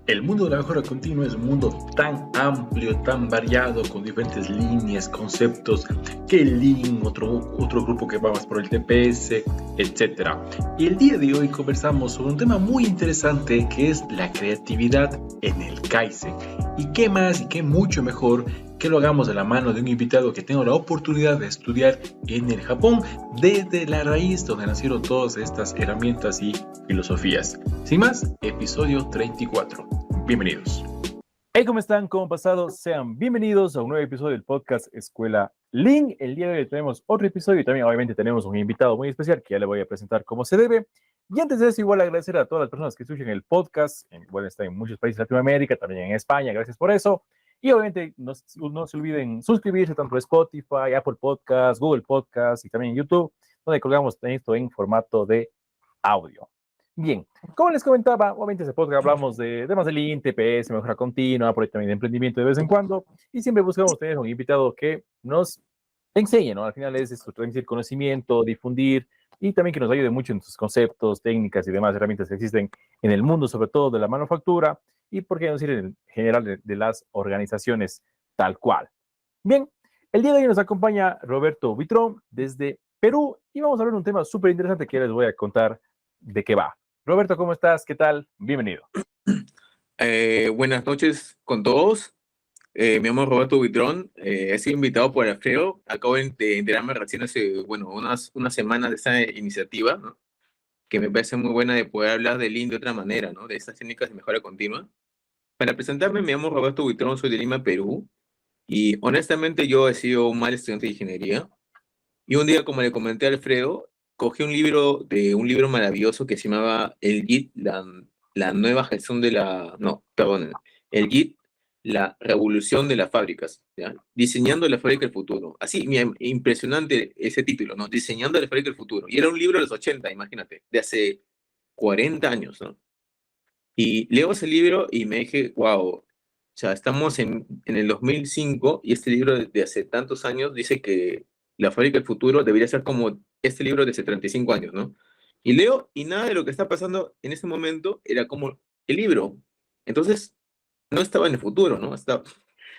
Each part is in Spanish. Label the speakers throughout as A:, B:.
A: El mundo de la mejora continua es un mundo tan amplio, tan variado, con diferentes líneas, conceptos, que el Lean, otro grupo que va más por el TPS, etc. Y el día de hoy conversamos sobre un tema muy interesante que es la creatividad en el Kaizen. Y qué más y qué mucho mejor que lo hagamos de la mano de un invitado que tengo la oportunidad de estudiar en el Japón, desde la raíz donde nacieron todas estas herramientas y filosofías. Sin más, episodio 34. Bienvenidos.
B: Hey, ¿cómo están? ¿Cómo han pasado? Sean bienvenidos a un nuevo episodio del podcast Escuela Lean. El día de hoy tenemos otro episodio y también obviamente tenemos un invitado muy especial que ya le voy a presentar como se debe. Y antes de eso, igual agradecer a todas las personas que escuchan el podcast. Bueno, está en muchos países de Latinoamérica, también en España. Gracias por eso. Y obviamente no se olviden suscribirse tanto a Spotify, Apple Podcasts, Google Podcasts y también en YouTube, donde colgamos esto en formato de audio. Bien, como les comentaba, obviamente en ese podcast hablamos de temas de Lean, TPS, mejora continua, por ahí también de emprendimiento de vez en cuando, y siempre buscamos tener un invitado que nos enseñe, ¿no? Al final es esto, transmitir conocimiento, difundir, y también que nos ayude mucho en sus conceptos, técnicas y demás herramientas que existen en el mundo, sobre todo de la manufactura, y por qué no decir en general de las organizaciones tal cual. Bien, el día de hoy nos acompaña Roberto Vitrón desde Perú, y vamos a hablar de un tema súper interesante que les voy a contar de qué va. Roberto, ¿cómo estás? ¿Qué tal? Bienvenido.
C: Buenas noches con todos. Me llamo Roberto Buitrón. He sido invitado por Alfredo. Acabo de enterarme recién hace, unas semanas de esta iniciativa, ¿no? Que me parece muy buena de poder hablar de Lean de otra manera, ¿no? De estas técnicas de mejora continua. Para presentarme, me llamo Roberto Buitrón, soy de Lima, Perú. Y honestamente yo he sido un mal estudiante de ingeniería. Y un día, como le comenté a Alfredo, cogí un libro maravilloso que se llamaba El Git, la nueva gestión de la... No, perdón, El Git, la revolución de las fábricas, ¿ya? Diseñando la fábrica del futuro. Así, impresionante ese título, ¿no? Diseñando la fábrica del futuro. Y era un libro de los 80, imagínate, de hace 40 años, ¿no? Y leo ese libro y me dije, wow, o sea, estamos en el 2005 y este libro de hace tantos años dice que la fábrica del futuro debería ser como este libro de hace 35 años, ¿no? Y leo y nada de lo que está pasando en ese momento era como el libro. Entonces, no estaba en el futuro, ¿no?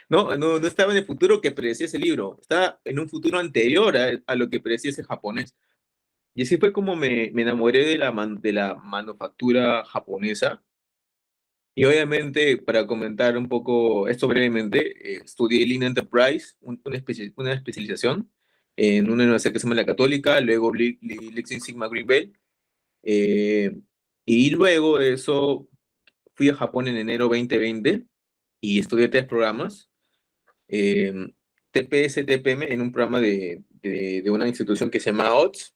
C: No estaba en el futuro que predecía ese libro, estaba en un futuro anterior a lo que predecía ese japonés. Y así fue como me enamoré de la manufactura japonesa. Y obviamente, para comentar un poco esto brevemente, estudié Lean Enterprise, una especialización en una universidad que se llama La Católica, luego Lean Six Sigma Green Belt, eh, y luego de eso fui a Japón en enero 2020 y estudié 3 programas, eh, TPS, TPM, en un programa de una institución que se llama OTS.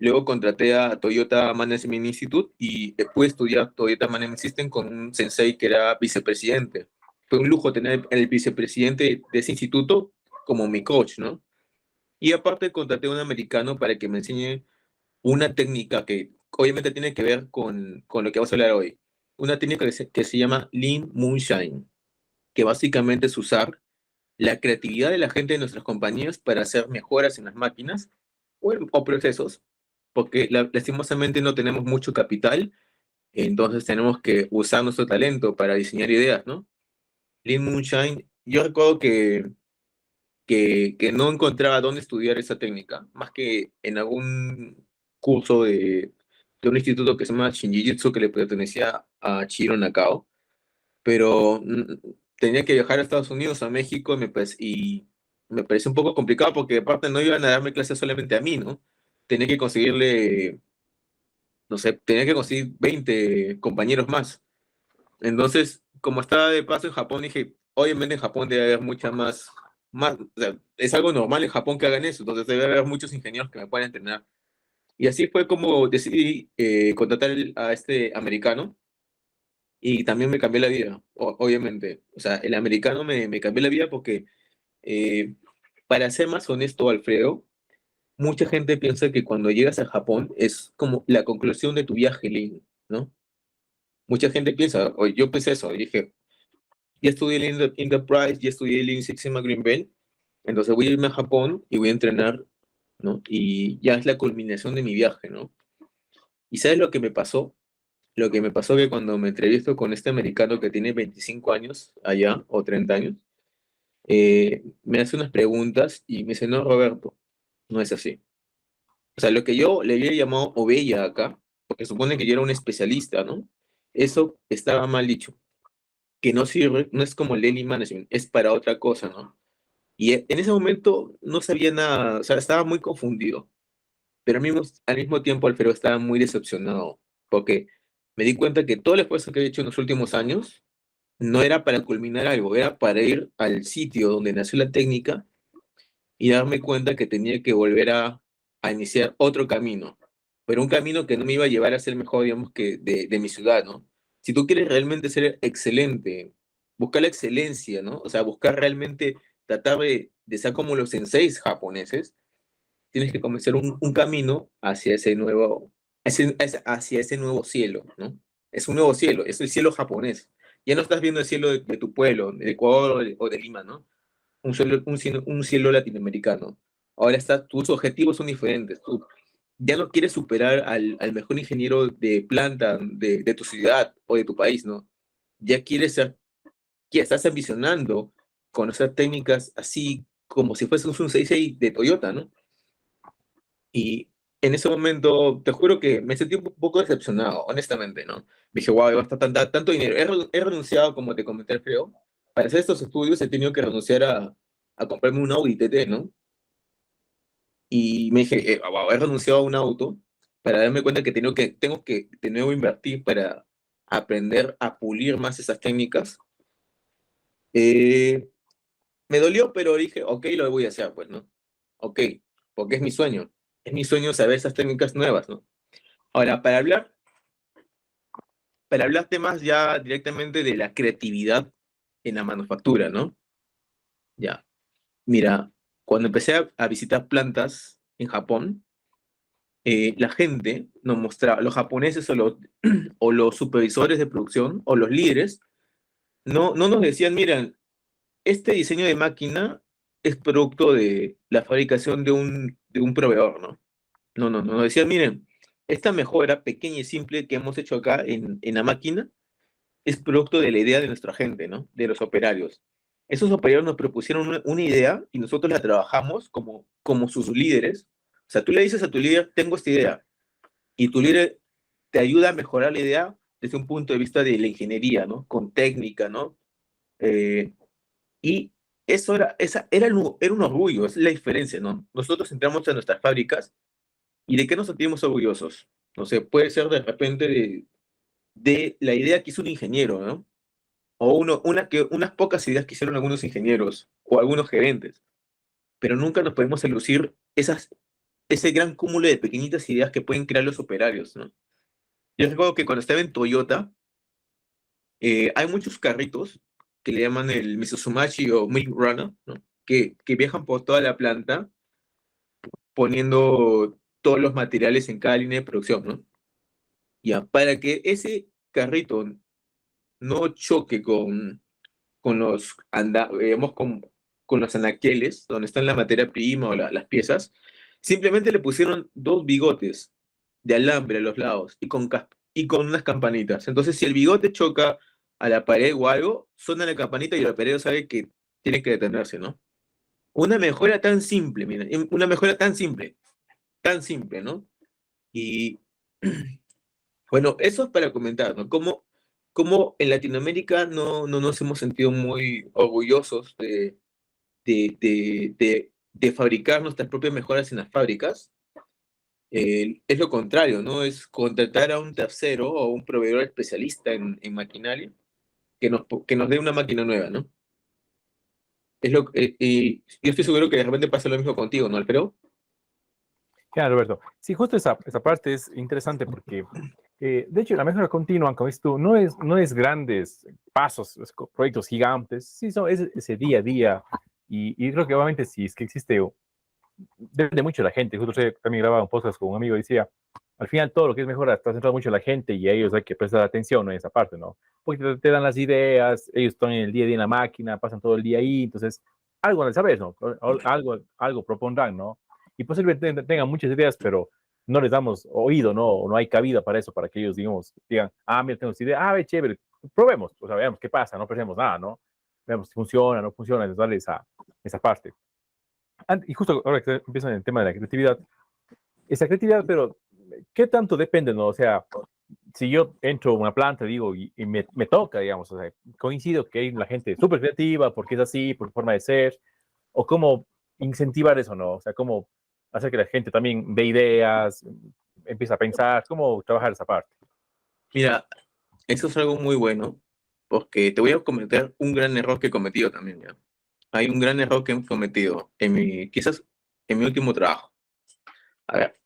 C: Luego contraté a Toyota Management Institute y pude estudiar Toyota Management System con un sensei que era vicepresidente. Fue un lujo tener el vicepresidente de ese instituto como mi coach, ¿no? Y aparte contraté a un americano para que me enseñe una técnica que obviamente tiene que ver con lo que vamos a hablar hoy. Una técnica que se llama Lean Moonshine, que básicamente es usar la creatividad de la gente de nuestras compañías para hacer mejoras en las máquinas o procesos, porque lastimosamente no tenemos mucho capital, entonces tenemos que usar nuestro talento para diseñar ideas, ¿no? Lean Moonshine, yo recuerdo que no encontraba dónde estudiar esa técnica, más que en algún curso de un instituto que se llama Shinjitsu, que le pertenecía a Chiro Nakao, pero tenía que viajar a Estados Unidos, a México, y me pareció un poco complicado porque aparte no iban a darme clases solamente a mí, ¿no? Tenía que conseguirle, no sé, tenía que conseguir 20 compañeros más. Entonces, como estaba de paso en Japón, dije, obviamente en Japón debe haber o sea, es algo normal en Japón que hagan eso, entonces debe haber muchos ingenieros que me puedan entrenar. Y así fue como decidí contratar a este americano y también me cambió la vida, obviamente. O sea, el americano me cambió la vida porque, eh, para ser más honesto, Alfredo, mucha gente piensa que cuando llegas a Japón es como la conclusión de tu viaje, Lin, ¿no? Mucha gente piensa, o yo pensé eso, y dije, ya estudié Lean Enterprise, ya estudié Lean Six Sigma Green Belt, entonces voy a irme a Japón y voy a entrenar, ¿no? Y ya es la culminación de mi viaje, ¿no? ¿Y sabes lo que me pasó? lo que me pasó que cuando me entrevisto con este americano que tiene 25 años allá, o 30 años, me hace unas preguntas y me dice, no, Roberto, no es así. O sea, lo que yo le había llamado ovella acá, porque supone que yo era un especialista, ¿no? Eso estaba mal dicho, que no sirve, no es como el daily management, es para otra cosa, ¿no? Y en ese momento no sabía nada, o sea, estaba muy confundido, pero al mismo tiempo Alfredo estaba muy decepcionado, porque me di cuenta que todo el esfuerzo que he hecho en los últimos años no era para culminar algo, era para ir al sitio donde nació la técnica y darme cuenta que tenía que volver a iniciar otro camino, pero un camino que no me iba a llevar a ser mejor, digamos, que de mi ciudad, ¿no? Si tú quieres realmente ser excelente, buscar la excelencia, ¿no? O sea, buscar realmente tratar de ser como los senseis japoneses, tienes que comenzar un camino hacia ese nuevo, hacia ese nuevo cielo, ¿no? Es un nuevo cielo, es el cielo japonés. Ya no estás viendo el cielo de tu pueblo, de Ecuador o de Lima, ¿no? Un cielo latinoamericano. Ahora tus objetivos son diferentes. Tú ya no quieres superar al mejor ingeniero de planta de tu ciudad o de tu país, ¿no? Ya quieres ser, ya estás ambicionando conocer técnicas así como si fuese un 66 de Toyota, ¿no? Y en ese momento, te juro que me sentí un poco decepcionado, honestamente, ¿no? Dije, wow, gasta tanto dinero. He renunciado, como te comenté, creo. Para hacer estos estudios he tenido que renunciar a comprarme un Audi TT, ¿no? Y me dije, wow, he renunciado a un auto para darme cuenta que tengo que de nuevo invertir para aprender a pulir más esas técnicas. Eh, Me dolió, pero dije, ok, lo voy a hacer, pues, ¿no? Ok, porque es mi sueño. Es mi sueño saber esas técnicas nuevas, ¿no? Ahora, para hablarte más ya directamente de la creatividad en la manufactura, ¿no? Ya, mira, cuando empecé a visitar plantas en Japón, la gente nos mostraba, los japoneses o los supervisores de producción o los líderes, no nos decían, miren, este diseño de máquina es producto de la fabricación de un proveedor, ¿no? No, nos decían, miren, esta mejora pequeña y simple que hemos hecho acá en la máquina es producto de la idea de nuestra gente, ¿no? De los operarios. Esos operarios nos propusieron una idea y nosotros la trabajamos como sus líderes. O sea, tú le dices a tu líder, tengo esta idea, y tu líder te ayuda a mejorar la idea desde un punto de vista de la ingeniería, ¿no? Con técnica, ¿no? Eh, y eso era un orgullo, es la diferencia, ¿no? Nosotros entramos a nuestras fábricas y ¿de qué nos sentimos orgullosos? No sé, puede ser de repente de la idea que hizo un ingeniero, ¿no? O unas pocas ideas que hicieron algunos ingenieros o algunos gerentes, pero nunca nos podemos elucir ese gran cúmulo de pequeñitas ideas que pueden crear los operarios, ¿no? Yo recuerdo que cuando estaba en Toyota, hay muchos carritos que le llaman el Mitsubishi o Milk Runner, ¿no? Que viajan por toda la planta poniendo todos los materiales en cada línea de producción, ¿no? Ya, para que ese carrito no choque digamos, con los anaqueles, donde están la materia prima o las piezas, simplemente le pusieron dos bigotes de alambre a los lados y con unas campanitas. Entonces, si el bigote choca a la pared o algo, suena la campanita y el operador sabe que tiene que detenerse, ¿no? Una mejora tan simple, mira, una mejora tan simple, ¿no? Y bueno, eso es para comentar, ¿no? Cómo en Latinoamérica no nos hemos sentido muy orgullosos de fabricar nuestras propias mejoras en las fábricas. Es lo contrario, ¿no? Es contratar a un tercero o un proveedor especialista en maquinaria que nos dé una máquina nueva, ¿no? Y yo estoy seguro que de repente pasa lo mismo contigo, ¿no, Alfredo?
B: Claro, Roberto. Sí, justo esa parte es interesante porque, de hecho, la mejora continua, como dices tú, no es grandes pasos, proyectos gigantes, sí, es ese día a día. Y creo que obviamente si es que existe, depende mucho de la gente. Justo también grababa un podcast con un amigo y decía, al final todo lo que es mejora está centrado mucho en la gente y a ellos hay que prestar atención, ¿no? En esa parte, ¿no? Porque te dan las ideas, ellos están en el día a día en la máquina, pasan todo el día ahí, entonces algo van a saber, ¿no? Algo propondrán, ¿no? Y posiblemente tengan muchas ideas, pero no les damos oído, no hay cabida para eso, para que ellos, digamos, digan, mira, tengo esta idea, ve, chévere, probemos, o sea, veamos qué pasa, no perdemos nada, ¿no? Veamos si funciona, no funciona, entonces darle esa parte. Y justo ahora que empiezan el tema de la creatividad, esa creatividad, pero ¿qué tanto depende, no? O sea, si yo entro a una planta, digo, y me toca, digamos, o sea, coincido que hay la gente súper creativa, porque es así, por su forma de ser, o cómo incentivar eso, ¿no? O sea, cómo hacer que la gente también dé ideas, empiece a pensar, cómo trabajar esa parte.
C: Mira, eso es algo muy bueno, porque te voy a comentar un gran error que he cometido también, ¿ya? Hay un gran error que he cometido quizás en mi último trabajo. A ver,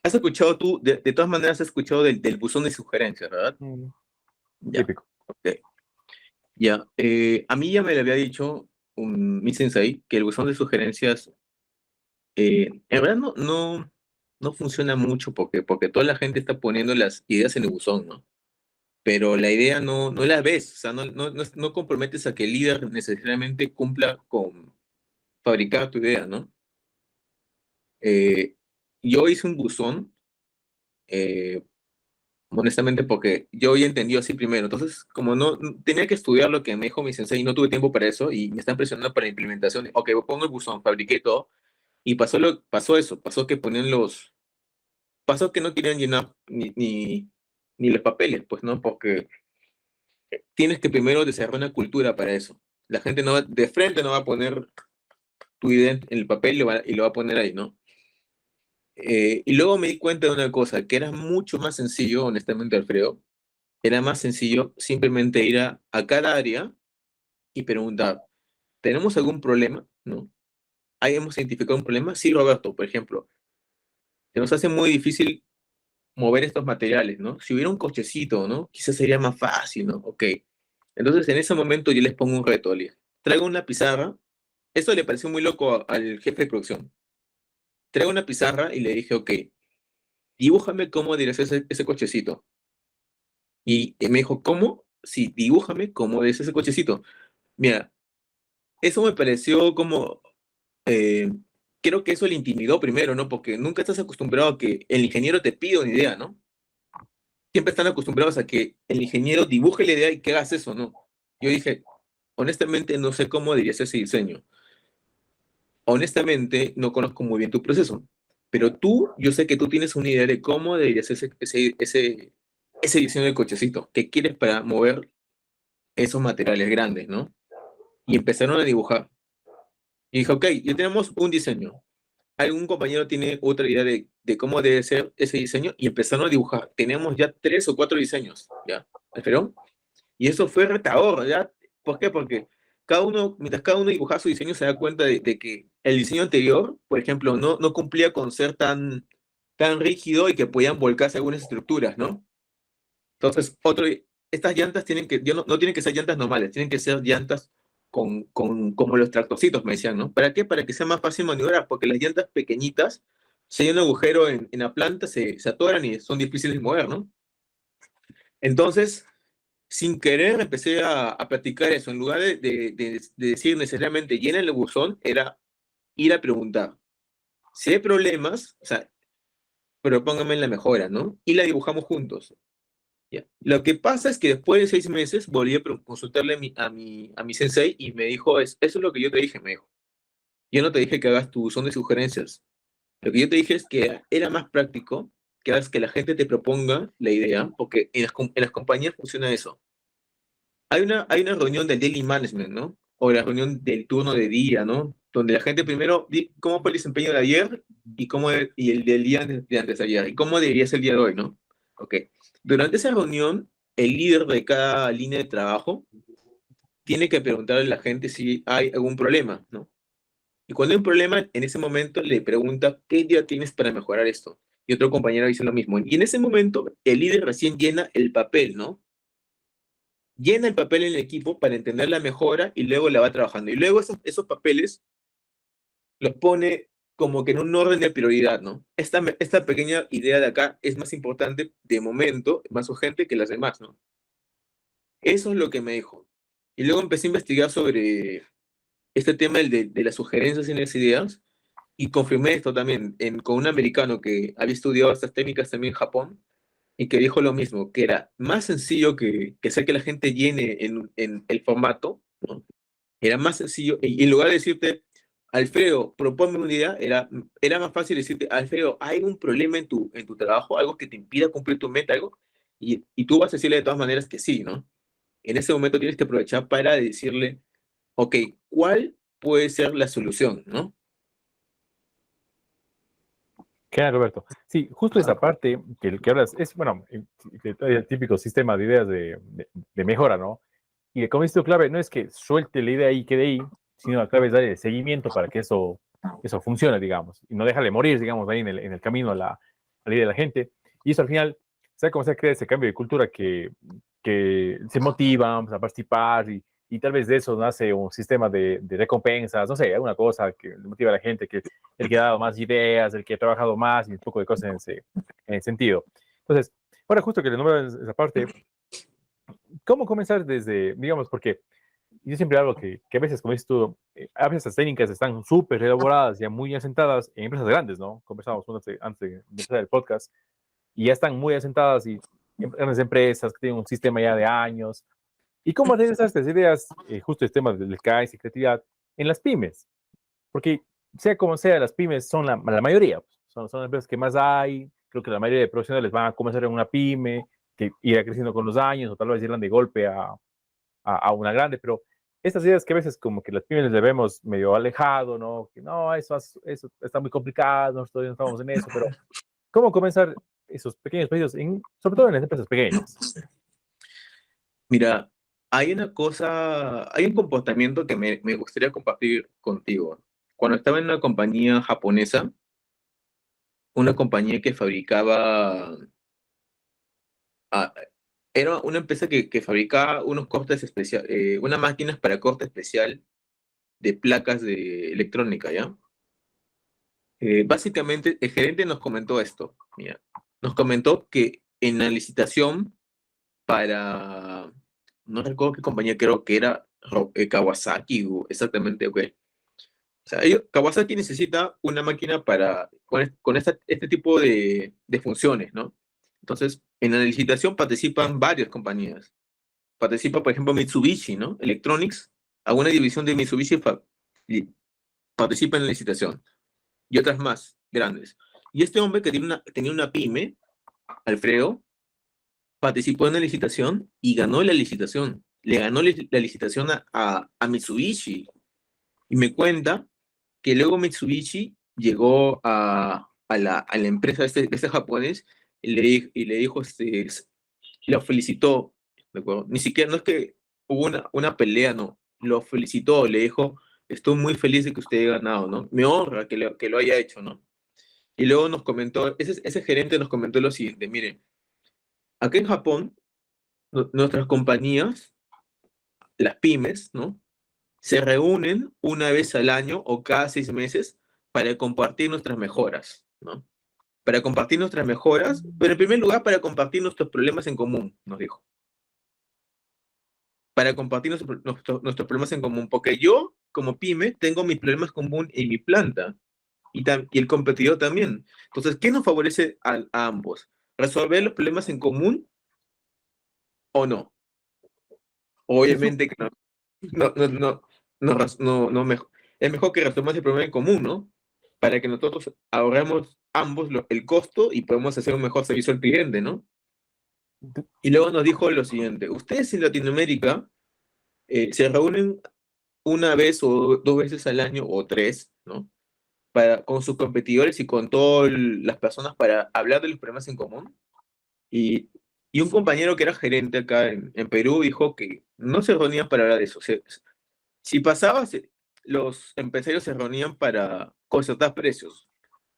C: has escuchado tú, de todas maneras has escuchado del buzón de sugerencias, ¿verdad? Ya,
B: Típico.
C: ok. Ya, a mí ya me lo había dicho mi sensei que el buzón de sugerencias en verdad no funciona mucho porque toda la gente está poniendo las ideas en el buzón, ¿no? Pero la idea no la ves, o sea, no comprometes a que el líder necesariamente cumpla con fabricar tu idea, ¿no? Eh, yo hice un buzón, eh, honestamente, porque yo había entendido así primero. Entonces, como no tenía que estudiar lo que me dijo mi sensei y no tuve tiempo para eso y me están presionando para la implementación. Ok, pongo el buzón, fabriqué todo y pasó eso, pasó que no querían llenar ni los papeles, pues, ¿no? Porque tienes que primero desarrollar una cultura para eso. La gente de frente no va a poner tu idea en el papel y lo va a poner ahí, ¿no? Y luego me di cuenta de una cosa, que era mucho más sencillo, honestamente, Alfredo, era más sencillo simplemente ir a cada área y preguntar, ¿tenemos algún problema? ¿No? ¿Ahí hemos identificado un problema? Sí, Roberto, por ejemplo, se nos hace muy difícil mover estos materiales, ¿no? Si hubiera un cochecito, ¿no? Quizás sería más fácil, ¿no? Ok. Entonces, en ese momento yo les pongo un reto, les traigo una pizarra. Esto le pareció muy loco al jefe de producción. Traigo una pizarra y le dije, ok, dibújame cómo debería ser ese cochecito. Y me dijo, ¿cómo? Sí, dibújame cómo debería ser ese cochecito. Mira, eso me pareció como, eh, creo que eso le intimidó primero, ¿no? Porque nunca estás acostumbrado a que el ingeniero te pida una idea, ¿no? Siempre están acostumbrados a que el ingeniero dibuje la idea y que hagas eso, ¿no? Yo dije, honestamente no sé cómo debería ser ese diseño. Honestamente no conozco muy bien tu proceso, pero yo sé que tú tienes una idea de cómo debería ser ese diseño del cochecito, que quieres para mover esos materiales grandes, ¿no? Y empezaron a dibujar. Y dije, ok, ya tenemos un diseño. Algún compañero tiene otra idea de cómo debe ser ese diseño y empezaron a dibujar. Tenemos ya 3 o 4 diseños, ¿ya? ¿Pero? Y eso fue retador, ¿ya? ¿Por qué? Porque mientras cada uno dibujaba su diseño, se da cuenta de que el diseño anterior, por ejemplo, no cumplía con ser tan rígido y que podían volcarse algunas estructuras, ¿no? Entonces, estas llantas no tienen que ser llantas normales, tienen que ser llantas como los tractorcitos, me decían, ¿no? ¿Para qué? Para que sea más fácil maniobrar, porque las llantas pequeñitas, si hay un agujero en la planta, se atoran y son difíciles de mover, ¿no? Entonces, sin querer empecé a practicar eso. En lugar de decir necesariamente llena el buzón, era ir a preguntar. Si hay problemas, o sea, propóngame la mejora, ¿no? Y la dibujamos juntos. ¿Ya? Lo que pasa es que después de 6 meses volví a consultarle a mi sensei y me dijo, eso es lo que yo te dije, me dijo. Yo no te dije que hagas tu buzón de sugerencias. Lo que yo te dije es que era más práctico que hagas que la gente te proponga la idea, porque en las compañías funciona eso. Hay una reunión del daily management, ¿no? O la reunión del turno de día, ¿no? Donde la gente primero, ¿cómo fue el desempeño de ayer y el del día de antes de ayer? ¿Y cómo debería ser el día de hoy, ¿no? Ok. Durante esa reunión, el líder de cada línea de trabajo tiene que preguntarle a la gente si hay algún problema, ¿no? Y cuando hay un problema, en ese momento le pregunta, ¿qué idea tienes para mejorar esto? Y otro compañero dice lo mismo. Y en ese momento, el líder recién llena el papel, ¿no? Llena el papel en el equipo para entender la mejora y luego la va trabajando. Y luego esos papeles los pone como que en un orden de prioridad, ¿no? Esta pequeña idea de acá es más importante de momento, más urgente que las demás, ¿no? Eso es lo que me dijo. Y luego empecé a investigar sobre este tema de las sugerencias y las ideas. y confirmé esto también con un americano que había estudiado estas técnicas también en Japón y que dijo lo mismo, que era más sencillo que hacer que la gente llene en el formato, ¿no? Era más sencillo, y en lugar de decirte, Alfredo, propónme una idea, era más fácil decirte, Alfredo, hay un problema en tu trabajo, algo que te impida cumplir tu meta, algo, y tú vas a decirle de todas maneras que sí, ¿no? En ese momento tienes que aprovechar para decirle, ok, ¿cuál puede ser la solución, ¿no?
B: Claro, Roberto. Sí, justo esa parte que hablas es, bueno, el típico sistema de ideas de mejora, ¿no? Y como dices tú, clave no es que suelte la idea y quede ahí, sino la clave es darle seguimiento para que eso funcione, digamos, y no dejarle morir, digamos, ahí en el camino a la idea de la gente. Y eso al final, ¿sabe cómo se crea ese cambio de cultura que se motivan a participar y tal vez de eso nace un sistema de recompensas, no sé, alguna cosa que motiva a la gente, que el que ha dado más ideas, el que ha trabajado más y un poco de cosas en ese sentido. Entonces, ahora justo que le nombran esa parte, ¿cómo comenzar desde, digamos, porque yo siempre hablo que a veces, como dices tú, a veces las técnicas están súper elaboradas, ya muy asentadas en empresas grandes, ¿no? Conversábamos antes de empezar el podcast, y ya están muy asentadas y en grandes empresas que tienen un sistema ya de años. ¿Y cómo regresar estas ideas, justo el tema del CAIS y creatividad, en las pymes? Porque sea como sea, las pymes son la mayoría, pues, son las empresas que más hay, creo que la mayoría de profesionales van a comenzar en una pyme, que irá creciendo con los años, o tal vez irán de golpe a una grande, pero estas ideas que a veces como que las pymes les vemos medio alejado, ¿no? Que no, eso está muy complicado, nosotros todavía no estamos en eso, pero ¿cómo comenzar esos pequeños pedidos, sobre todo en las empresas pequeñas?
C: Mira, hay un comportamiento que me gustaría compartir contigo. Cuando estaba en una compañía japonesa, una compañía que fabricaba, ah, era una empresa que fabricaba unos cortes especiales, unas máquinas para corte especial de placas de electrónica, ¿ya? Básicamente, el gerente nos comentó esto, mira, nos comentó que en la licitación para, no recuerdo qué compañía, creo que era Kawasaki, o exactamente, ok. O sea, Kawasaki necesita una máquina con este tipo de funciones, ¿no? Entonces, en la licitación participan varias compañías. Participa, por ejemplo, Mitsubishi, ¿no? Electronics, alguna división de Mitsubishi y participa en la licitación. Y otras más grandes. Y este hombre que tenía una pyme, Alfredo, participó en la licitación y ganó la licitación. Le ganó la licitación a Mitsubishi. Y me cuenta que luego Mitsubishi llegó a la empresa de este japonés y le dijo, lo felicitó, ¿de acuerdo? Ni siquiera, no es que hubo una pelea, no, lo felicitó, le dijo, estoy muy feliz de que usted haya ganado, ¿no? Me honra que lo haya hecho, ¿no? Y luego nos comentó, ese gerente nos comentó lo siguiente, mire, acá en Japón, nuestras compañías, las pymes, ¿no? Se reúnen una vez al año o cada 6 meses para compartir nuestras mejoras, ¿no? Para compartir nuestras mejoras, pero en primer lugar para compartir nuestros problemas en común, nos dijo. Para compartir nuestros problemas en común, porque yo, como pyme, tengo mis problemas común en mi planta y el competidor también. Entonces, ¿qué nos favorece a ambos? ¿Resolver los problemas en común o no?
B: Eso,
C: Obviamente que no. No, no, no, no mejor. Es mejor que resolvamos el problema en común, ¿no? Para que nosotros ahorremos ambos el costo y podemos hacer un mejor servicio al cliente, ¿no? Y luego nos dijo lo siguiente, ustedes en Latinoamérica se reúnen una vez o 2 veces al año o tres, ¿no? Con sus competidores y con todas las personas para hablar de los problemas en común. Y, y un compañero que era gerente acá en Perú dijo que no se reunían para hablar de eso. Si pasaba, los empresarios se reunían para concertar precios,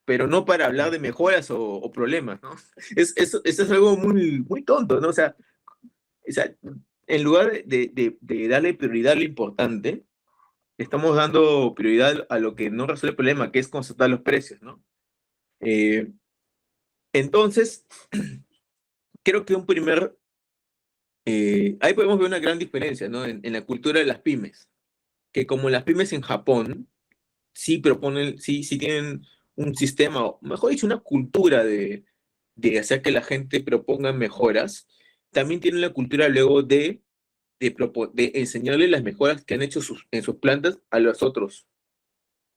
C: pero no para hablar de mejoras o problemas, ¿no? Eso es algo muy, muy tonto, ¿no? O sea, en lugar de darle prioridad a lo importante, estamos dando prioridad a lo que no resuelve el problema, que es concertar los precios, ¿no? Eh, entonces, creo que ahí podemos ver una gran diferencia, ¿no? En la cultura de las pymes, que como las pymes en Japón, sí proponen, sí tienen un sistema, o mejor dicho, una cultura de hacer que la gente proponga mejoras, también tienen la cultura luego de enseñarle las mejoras que han hecho en sus plantas a los otros.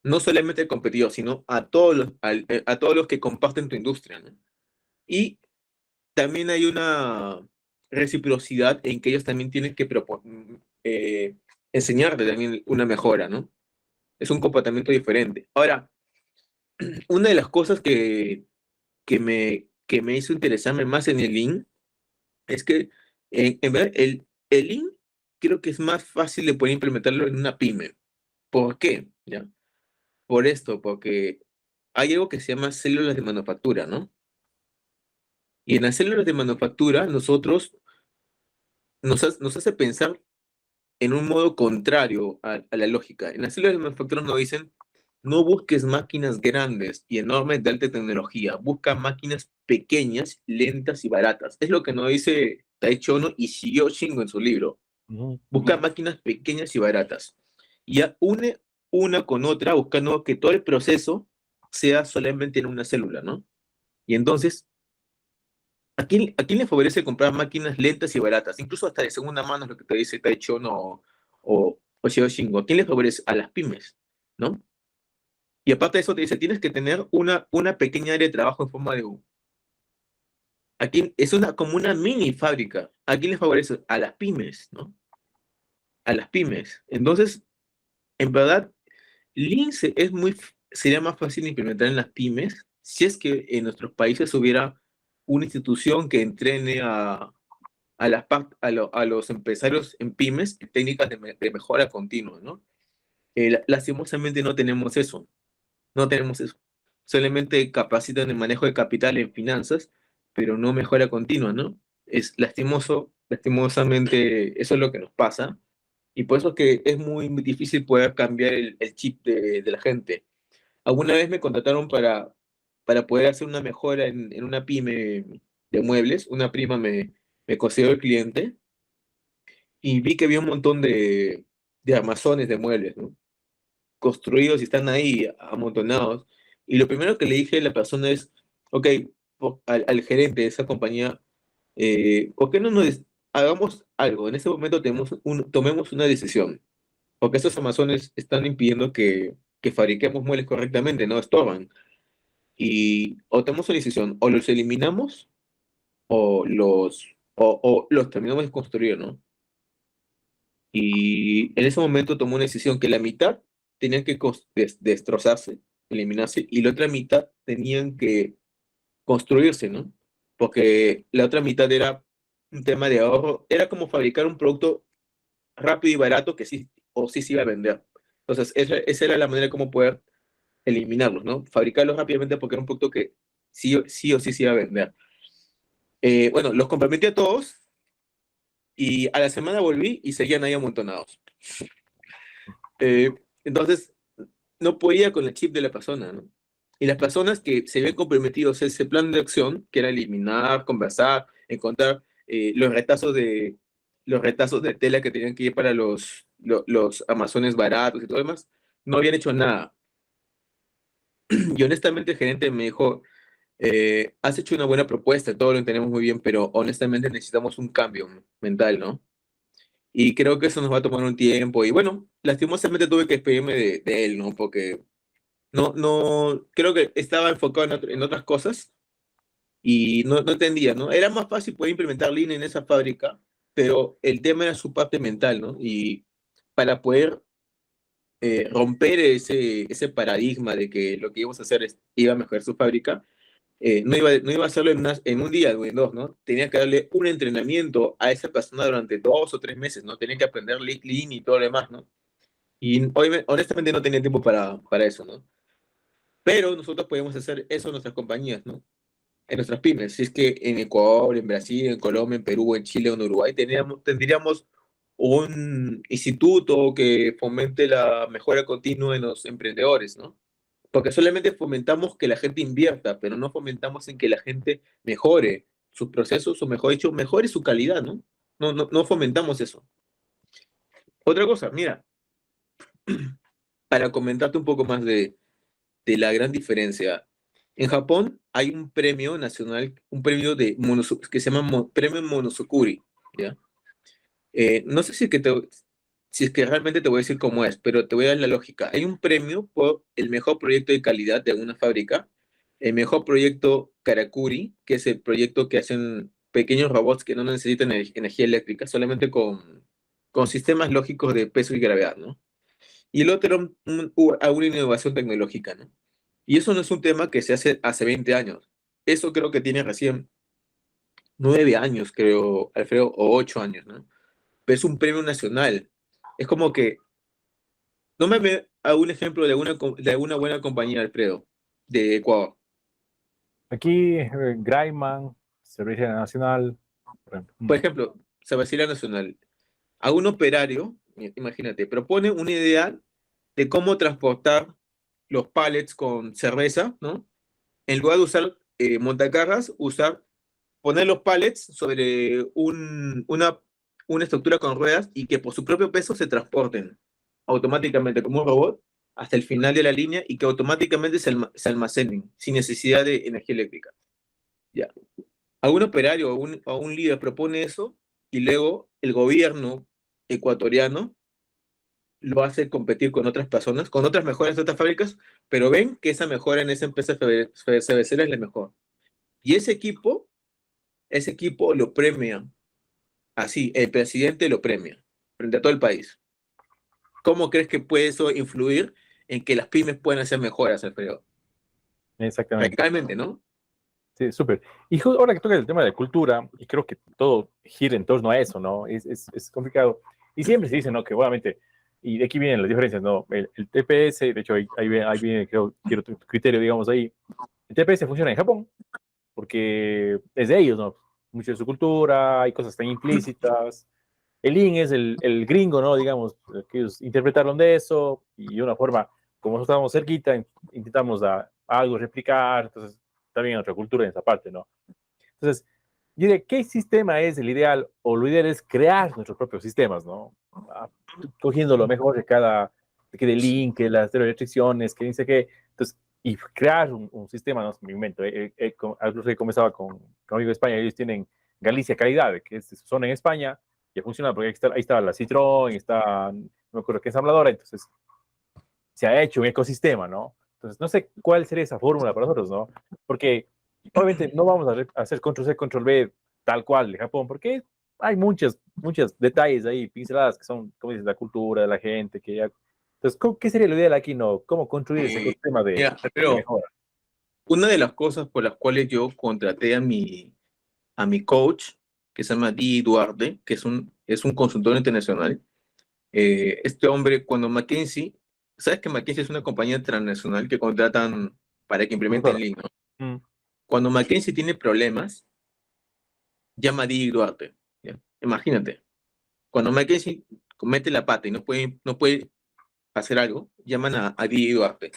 C: No solamente al competidor, sino a todos los que comparten tu industria, ¿no? Y también hay una reciprocidad en que ellos también tienen que enseñarte también una mejora, ¿no? Es un comportamiento diferente. Ahora, una de las cosas que me hizo interesarme más en el Lean es que, en verdad, el Lean creo que es más fácil de poder implementarlo en una pyme. ¿Por qué? ¿Ya? Por esto, porque hay algo que se llama células de manufactura, ¿no? Y en las células de manufactura, nos hace pensar en un modo contrario a la lógica. En las células de manufactura nos dicen, no busques máquinas grandes y enormes de alta tecnología, busca máquinas pequeñas, lentas y baratas. Es lo que nos dice Taiichi Ohno y Shigeo Shingo en su libro.
B: Ujú.
C: Busca máquinas pequeñas y baratas. Y une una con otra buscando que todo el proceso sea solamente en una célula, ¿no? Y entonces, a quién le favorece comprar máquinas lentas y baratas? Incluso hasta de segunda mano, es lo que te dice Taiichi Ohno o Shigeo Shingo. ¿A quién le favorece? A las pymes, ¿no? Y aparte de eso te dice, tienes que tener una pequeña área de trabajo en forma de U. Aquí es como una mini fábrica. ¿A quién le favorece? A las pymes, ¿no? A las pymes. Entonces, en verdad, sería más fácil de implementar en las pymes si es que en nuestros países hubiera una institución que entrene a los empresarios en pymes en técnicas de mejora continua, ¿no? Lastimosamente no tenemos eso, no tenemos eso. Solamente capacitan en manejo de capital en finanzas, pero no mejora continua, ¿no? Es lastimoso, lastimosamente eso es lo que nos pasa, y por eso es que es muy difícil poder cambiar el chip de la gente. Alguna vez me contrataron para poder hacer una mejora en una pyme de muebles. Una prima me consiguió el cliente y vi que había un montón de armazones de muebles, ¿no? Construidos y están ahí amontonados. Y lo primero que le dije a la persona es, ok, al gerente de esa compañía, ¿por qué no hagamos algo? En ese momento tomemos una decisión, porque estos armazones están impidiendo que fabriquemos muebles correctamente, no estorban. Y o tomamos una decisión, o los eliminamos o los terminamos de construir, ¿no? Y en ese momento tomó una decisión que la mitad tenían que destrozarse, eliminarse, y la otra mitad tenían que construirse, ¿no? Porque la otra mitad era un tema de ahorro, era como fabricar un producto rápido y barato que sí o sí se iba a vender. Entonces, esa era la manera de cómo poder eliminarlos, ¿no? Fabricarlos rápidamente porque era un producto que sí o sí se iba a vender. Bueno, los comprometí a todos y a la semana volví y seguían ahí amontonados. Entonces, no podía con el chip de la persona, ¿no? Y las personas que se ven comprometidos a ese plan de acción, que era eliminar, conversar, encontrar los retazos de tela que tenían que ir para los amazones baratos y todo demás, no habían hecho nada. Y honestamente el gerente me dijo, has hecho una buena propuesta, todo lo entendemos muy bien, pero honestamente necesitamos un cambio mental, ¿no? Y creo que eso nos va a tomar un tiempo. Y bueno, lastimosamente tuve que despedirme de él, ¿no? Porque creo que estaba enfocado en otras cosas y no entendía, ¿no? Era más fácil poder implementar Lean en esa fábrica, pero el tema era su parte mental, ¿no? Y para poder romper ese paradigma de que lo que íbamos a hacer iba a mejorar su fábrica, no iba a hacerlo en un día o en dos, ¿no? Tenía que darle un entrenamiento a esa persona durante 2 o 3 meses, ¿no? Tenía que aprender Lean y todo lo demás, ¿no? Y honestamente no tenía tiempo para eso, ¿no? Pero nosotros podemos hacer eso en nuestras compañías, ¿no? En nuestras pymes. Si es que en Ecuador, en Brasil, en Colombia, en Perú, en Chile o en Uruguay tendríamos un instituto que fomente la mejora continua en los emprendedores, ¿no? Porque solamente fomentamos que la gente invierta, pero no fomentamos en que la gente mejore sus procesos, o mejor dicho, mejore su calidad, ¿no? No fomentamos eso. Otra cosa, mira, para comentarte un poco más de la gran diferencia. En Japón hay un premio nacional, un premio que se llama Premio Monosukuri, ¿ya? No sé si es que realmente te voy a decir cómo es, pero te voy a dar la lógica. Hay un premio por el mejor proyecto de calidad de una fábrica, el mejor proyecto Karakuri, que es el proyecto que hacen pequeños robots que no necesitan energía eléctrica, solamente con sistemas lógicos de peso y gravedad, ¿no? Y el otro era a una innovación tecnológica, ¿no? Y eso no es un tema que se hace 20 años. Eso creo que tiene recién 9 años, creo, Alfredo, o 8 años, ¿no? Pero es un premio nacional. Es como que, no me ve a un ejemplo de alguna buena compañía, Alfredo, de Ecuador.
B: Aquí, Graiman, Servicio Nacional, por ejemplo.
C: Por ejemplo, Sabacila Nacional, a un operario, imagínate, propone una idea de cómo transportar los pallets con cerveza, ¿no? En lugar de usar montacargas, poner los pallets sobre una estructura con ruedas y que por su propio peso se transporten automáticamente como un robot hasta el final de la línea y que automáticamente se almacenen sin necesidad de energía eléctrica. Ya. Algún operario o un líder propone eso y luego el gobierno ecuatoriano lo hace competir con otras personas, con otras mejoras de otras fábricas, pero ven que esa mejora en esa empresa cervecera es la mejor. Y ese equipo lo premia. Así, el presidente lo premia frente a todo el país. ¿Cómo crees que puede eso influir en que las pymes puedan hacer mejoras, Alfredo?
B: Exactamente.
C: Radicalmente, ¿no?
B: Sí, súper. Y ahora que toca el tema de cultura, y creo que todo gira en torno a eso, ¿no? Es complicado. Y siempre se dice, ¿no? Que obviamente, y de aquí vienen las diferencias, ¿no? El TPS, de hecho, ahí viene, creo, quiero tu criterio, digamos, ahí. El TPS funciona en Japón, porque es de ellos, ¿no? Mucho de su cultura, hay cosas tan implícitas. El Lean es el gringo, ¿no? Digamos, que ellos interpretaron de eso, y de una forma, como nosotros estábamos cerquita, intentamos algo replicar, entonces también otra cultura en esa parte, ¿no? Entonces, yo diría, ¿qué sistema es el ideal? O lo ideal es crear nuestros propios sistemas, ¿no? Ah, Cogiendo lo mejor de que de link, que las restricciones, que dice que, entonces, y crear un sistema, no me invento, algo que comenzaba con amigo de España, ellos tienen Galicia Calidad, que es su zona en España, y funciona porque ahí está la Citroën, no me acuerdo qué ensambladora, entonces se ha hecho un ecosistema, ¿no? Entonces, no sé cuál sería esa fórmula para nosotros, ¿no? Porque obviamente no vamos a hacer control C, control B tal cual de Japón, porque hay muchos detalles ahí, pinceladas que son, como dices, la cultura de la gente, que ya... Entonces, ¿qué sería lo ideal aquí, no? ¿Cómo construir ese ecosistema
C: Mira,
B: de
C: pero
B: mejora?
C: una de las cosas por las cuales yo contraté a mi coach, que se llama Di Duarte, que es un consultor internacional, este hombre, cuando McKinsey, sabes que McKinsey es una compañía transnacional que contratan para que implementen
B: Mejora.
C: Lean, ¿no?
B: Mm.
C: Cuando McKinsey tiene problemas, llama a Di Duarte. ¿Ya? Imagínate, cuando McKinsey comete la pata y no puede hacer algo, llaman a Di Duarte.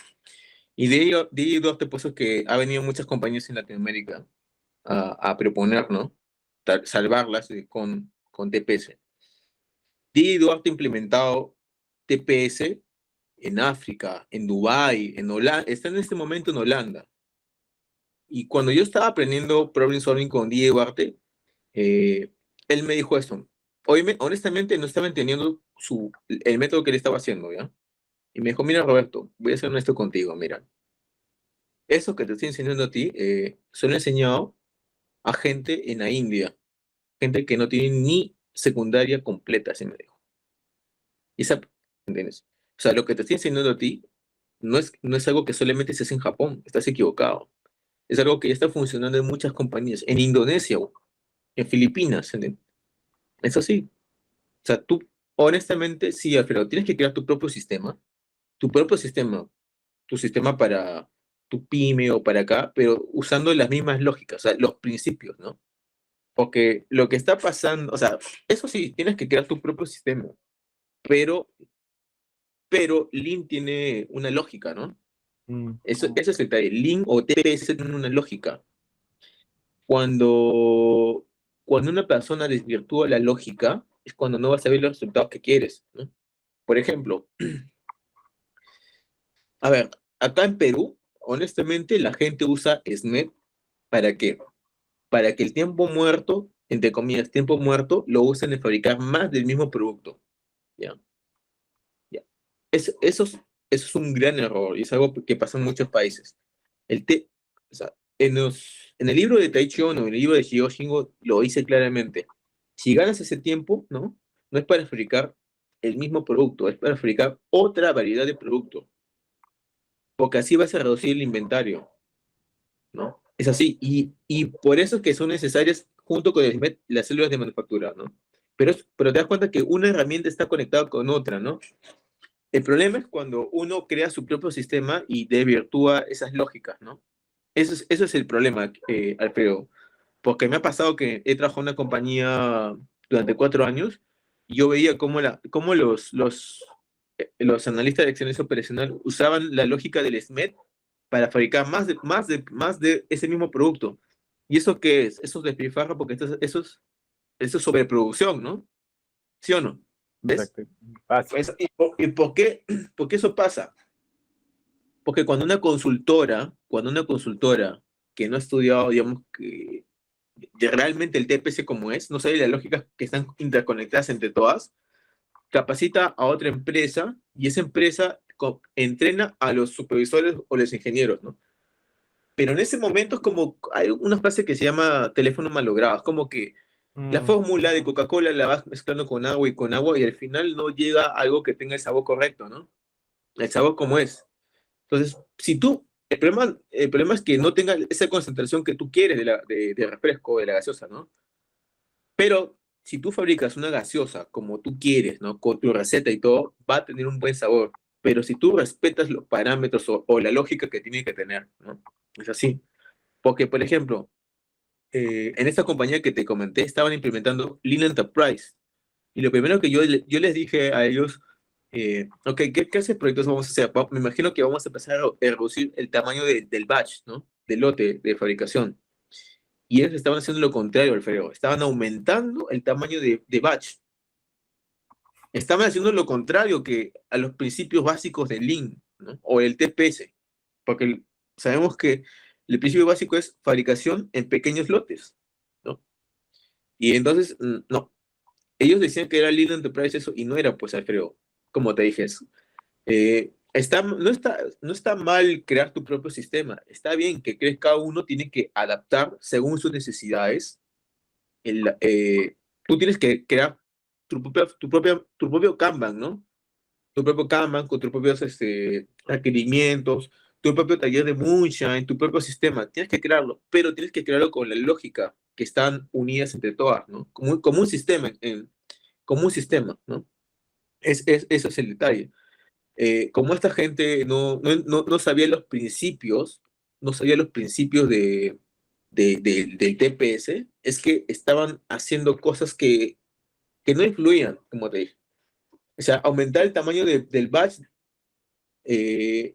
C: Y Di Duarte, pues es que ha venido muchas compañías en Latinoamérica a proponer, ¿no? Salvarlas con TPS. Di Duarte ha implementado TPS en África, en Dubái, en Holanda, está en este momento en Holanda. Y cuando yo estaba aprendiendo problem solving con Diego Arte, él me dijo esto. Honestamente no estaba entendiendo el método que él estaba haciendo, ¿ya? Y me dijo, mira Roberto, voy a ser honesto contigo, mira. Eso que te estoy enseñando a ti, se lo he enseñado a gente en la India, gente que no tiene ni secundaria completa, así me dijo. Y ¿entiendes? O sea, lo que te estoy enseñando a ti no es algo que solamente se hace en Japón, estás equivocado. Es algo que ya está funcionando en muchas compañías, en Indonesia, en Filipinas, ¿entiendes? Es así. O sea, tú, honestamente, sí, Alfredo, tienes que crear tu propio sistema, tu sistema para tu pyme o para acá, pero usando las mismas lógicas, o sea, los principios, ¿no? Porque lo que está pasando, o sea, eso sí, tienes que crear tu propio sistema, pero, pero Lean tiene una lógica, ¿no?
B: Mm.
C: Eso es el detalle. Lean o TPS tienen una lógica. Cuando, cuando una persona desvirtúa la lógica, es cuando no vas a ver los resultados que quieres, ¿no? Por ejemplo, A ver, acá en Perú, honestamente, la gente usa SNET ¿para qué? Para que el tiempo muerto, entre comillas, tiempo muerto, lo usen en fabricar más del mismo producto. ¿Ya? ¿Ya? Eso es un gran error y es algo que pasa en muchos países. El te, o sea, en el libro de Taichi Ono, en el libro de Shigeo Shingo, lo dice claramente. Si ganas ese tiempo, ¿no? No es para fabricar el mismo producto, es para fabricar otra variedad de producto, porque así vas a reducir el inventario, ¿no? Es así, y por eso es que son necesarias, junto con el SMED, las células de manufactura, ¿no? Pero te das cuenta que una herramienta está conectada con otra, ¿no? El problema es cuando uno crea su propio sistema y desvirtúa esas lógicas, ¿no? Eso es el problema, Alfredo. Porque me ha pasado que he trabajado en una compañía durante 4 años y yo veía cómo los analistas de excelencia operacional usaban la lógica del SMED para fabricar más de ese mismo producto. ¿Y eso qué es? Eso es despilfarro porque eso es sobreproducción, ¿no? ¿Sí o no? ¿Ves?
B: Exacto. Fácil.
C: ¿Y por qué eso pasa? Porque cuando una consultora que no ha estudiado, digamos, que realmente el TPS como es, no sabe las lógicas que están interconectadas entre todas, capacita a otra empresa y esa empresa entrena a los supervisores o los ingenieros, ¿no? Pero en ese momento es como, hay una frase que se llama teléfono malogrado, es como que la
B: Mm,
C: fórmula de Coca-Cola la vas mezclando con agua y al final no llega a algo que tenga el sabor correcto, ¿no? El sabor como es. Entonces, el problema es que no tenga esa concentración que tú quieres de refresco, de la gaseosa, ¿no? Pero si tú fabricas una gaseosa como tú quieres, ¿no? Con tu receta y todo, va a tener un buen sabor. Pero si tú respetas los parámetros o la lógica que tiene que tener, ¿no? Es así. Porque, por ejemplo, en esta compañía que te comenté, estaban implementando Lean Enterprise. Y lo primero que yo les dije a ellos, ok, ¿qué clase de proyectos vamos a hacer? Me imagino que vamos a empezar a reducir el tamaño del batch, ¿no? Del lote de fabricación. Y ellos estaban haciendo lo contrario, Alfredo. Estaban aumentando el tamaño de batch. Estaban haciendo lo contrario que a los principios básicos del Lean, ¿no? O el TPS. Porque sabemos que el principio básico es fabricación en pequeños lotes, ¿no? Y entonces, no. Ellos decían que era Lean Enterprise eso, y no era, pues, Alfredo, como te dije eso. No está mal crear tu propio sistema. Está bien que crees cada uno tiene que adaptar según sus necesidades. El, eh, Tú tienes que crear tu propio Kanban, ¿no? Tu propio Kanban con tus propios requerimientos, tu propio taller de Moonshine, tu propio sistema. Tienes que crearlo, pero tienes que crearlo con la lógica que están unidas entre todas, ¿no? Como un sistema, como un sistema, ¿no? Eso es el detalle. Como esta gente no sabía los principios, no sabía los principios del TPS, es que estaban haciendo cosas que no influían, como te dije. O sea, aumentar el tamaño del batch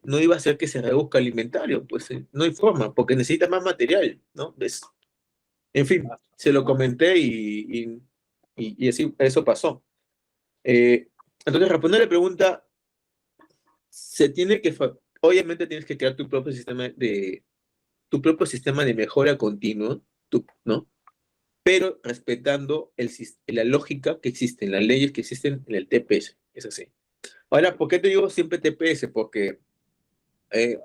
C: no iba a hacer que se reduzca el inventario, pues no hay forma, porque necesita más material, ¿no? En fin, se lo comenté y así, eso pasó. Entonces, responder a la pregunta, se tiene que, obviamente tienes que crear tu propio sistema de mejora continua, ¿no? Pero respetando la lógica que existe, las leyes que existen en el TPS, es así. Ahora, ¿por qué te digo siempre TPS? Porque eh,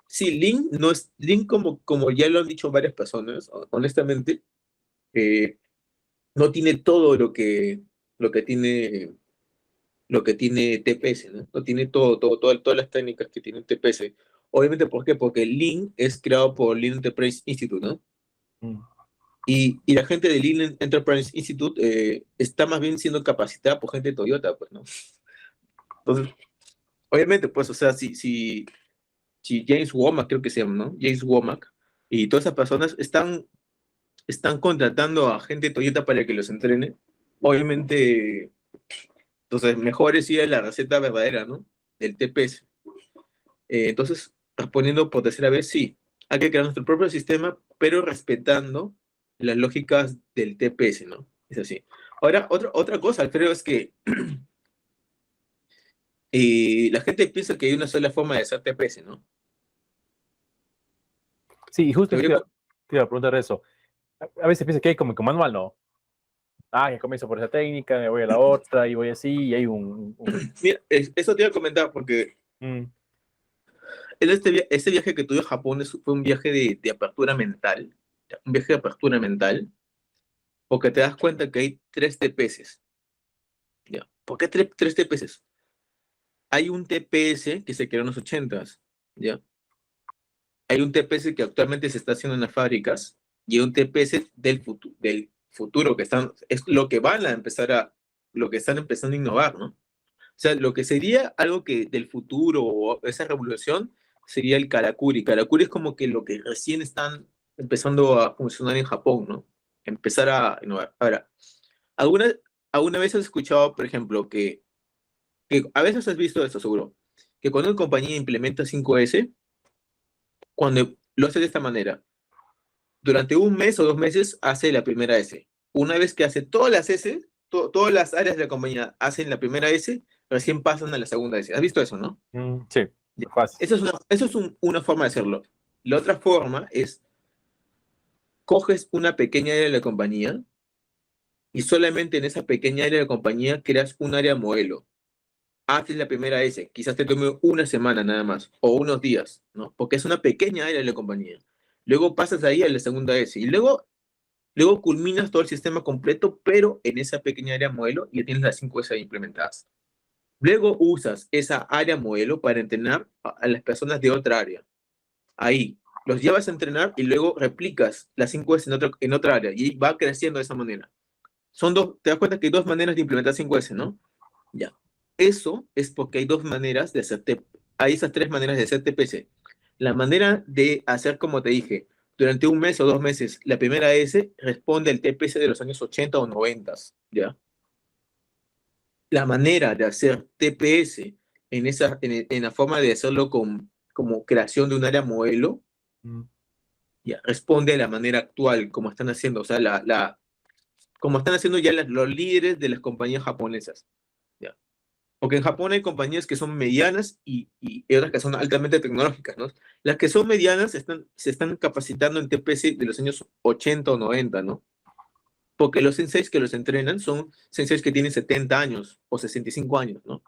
C: sí, Lean no es Lean como ya lo han dicho varias personas, honestamente, eh, no tiene todo lo que tiene lo que tiene TPS, ¿no? No tiene todas las técnicas que tiene TPS. Obviamente, ¿por qué? Porque Lean es creado por Lean Enterprise Institute, ¿no?
B: mm,
C: Y la gente de Lean Enterprise Institute está más bien siendo capacitada por gente de Toyota, pues, ¿no? Entonces, obviamente, pues, o sea, si James Womack, creo que se llama, ¿no? James Womack, y todas esas personas están contratando a gente de Toyota para que los entrene, obviamente, entonces, mejor es ir a la receta verdadera, ¿no? Del TPS. Entonces, respondiendo por tercera vez, sí, hay que crear nuestro propio sistema, pero respetando las lógicas del TPS, ¿no? Es así. Ahora, otra cosa, creo, es que la gente piensa que hay una sola forma de hacer TPS, ¿no?
B: Sí, y justo
C: Te
B: eso
C: voy a
B: te iba a preguntar eso. A veces piensa que hay como que manual, ¿no? Ah, que comienzo por esa técnica, me voy a la otra y voy así, y hay
C: Mira, eso te iba a comentar porque
B: mm,
C: este viaje que tuve a Japón fue un viaje de apertura mental, un viaje de apertura mental, porque te das cuenta que hay tres TPS, ¿ya? ¿Por qué tres TPS? Hay un TPS que se creó en los 80s, ¿ya? Hay un TPS que actualmente se está haciendo en las fábricas y hay un TPS del futuro que es lo que van a empezar lo que están empezando a innovar, ¿no? O sea, lo que sería algo que del futuro o esa revolución sería el Karakuri. Karakuri es como que lo que recién están empezando a funcionar en Japón, ¿no? Empezar a innovar. Ahora, ¿alguna, alguna vez has escuchado, por ejemplo, que a veces has visto esto seguro, que cuando una compañía implementa 5S, cuando lo hace de esta manera, durante un mes o 2 meses hace la primera S. Una vez que hace todas las S, todas las áreas de la compañía hacen la primera S, recién pasan a la segunda S. ¿Has visto eso, no?
B: sí,
C: Ya.
B: fácil.
C: Una forma de hacerlo. La otra forma es, coges una pequeña área de la compañía y solamente en esa pequeña área de la compañía creas un área modelo. Haces la primera S, quizás te tome una semana nada más, o unos días, ¿no? Porque es una pequeña área de la compañía. Luego pasas ahí a la segunda S y luego culminas todo el sistema completo, pero en esa pequeña área modelo ya tienes las 5S implementadas. Luego usas esa área modelo para entrenar a las personas de otra área. Ahí los llevas a entrenar y luego replicas las 5S en otra área y va creciendo de esa manera. Te das cuenta que hay dos maneras de implementar 5S, ¿no? Ya. Eso es porque hay dos maneras de hacer hay esas tres maneras de hacer TPC. La manera de hacer, como te dije, durante un mes o 2 meses, la primera S responde al TPC de los años 80 o 90, ¿ya? La manera de hacer TPS en la forma de hacerlo como creación de un área modelo,
B: Mm.
C: ya, responde a la manera actual, como están haciendo, o sea, como están haciendo ya los líderes de las compañías japonesas. ¿Ya? Porque en Japón hay compañías que son medianas y otras que son altamente tecnológicas, ¿no? Las que son medianas se están capacitando en TPS de los años 80 o 90, ¿no? Porque los senseis que los entrenan son senseis que tienen 70 años o 65 años, ¿no?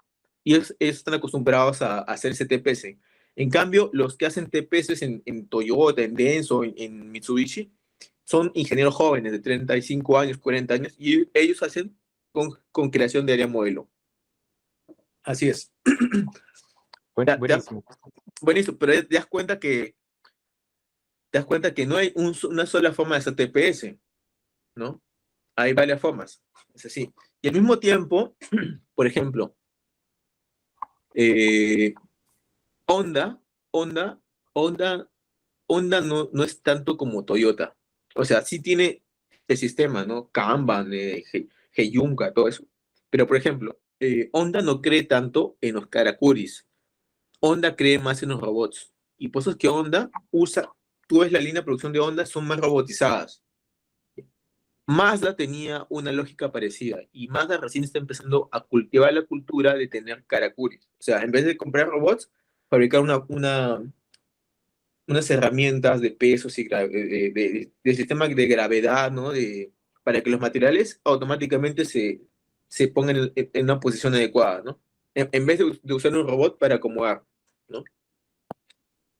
C: Y ellos están acostumbrados a hacer ese TPS. En cambio, los que hacen TPS en Toyota, en Denso, en Mitsubishi, son ingenieros jóvenes de 35 años, 40 años, y ellos hacen con creación de área modelo. Así es.
B: Buenísimo.
C: Buenísimo, pero te das cuenta que no hay una sola forma de hacer TPS, ¿no? Hay varias formas. Es así. Y al mismo tiempo, por ejemplo, eh, Honda, Honda, Honda, Honda no es tanto como Toyota. O sea, sí tiene el sistema, ¿no? Kanban, Heiyunka, todo eso. Pero, por ejemplo, Honda no cree tanto en los karakuris. Honda cree más en los robots. Y por eso es que tú ves la línea de producción de Honda, son más robotizadas. Mazda tenía una lógica parecida y Mazda recién está empezando a cultivar la cultura de tener karakuris. O sea, en vez de comprar robots, fabricar unas herramientas de pesos y de sistema de gravedad, ¿no? Para que los materiales automáticamente se pongan en una posición adecuada, ¿no? En vez de usar un robot para acomodar, ¿no?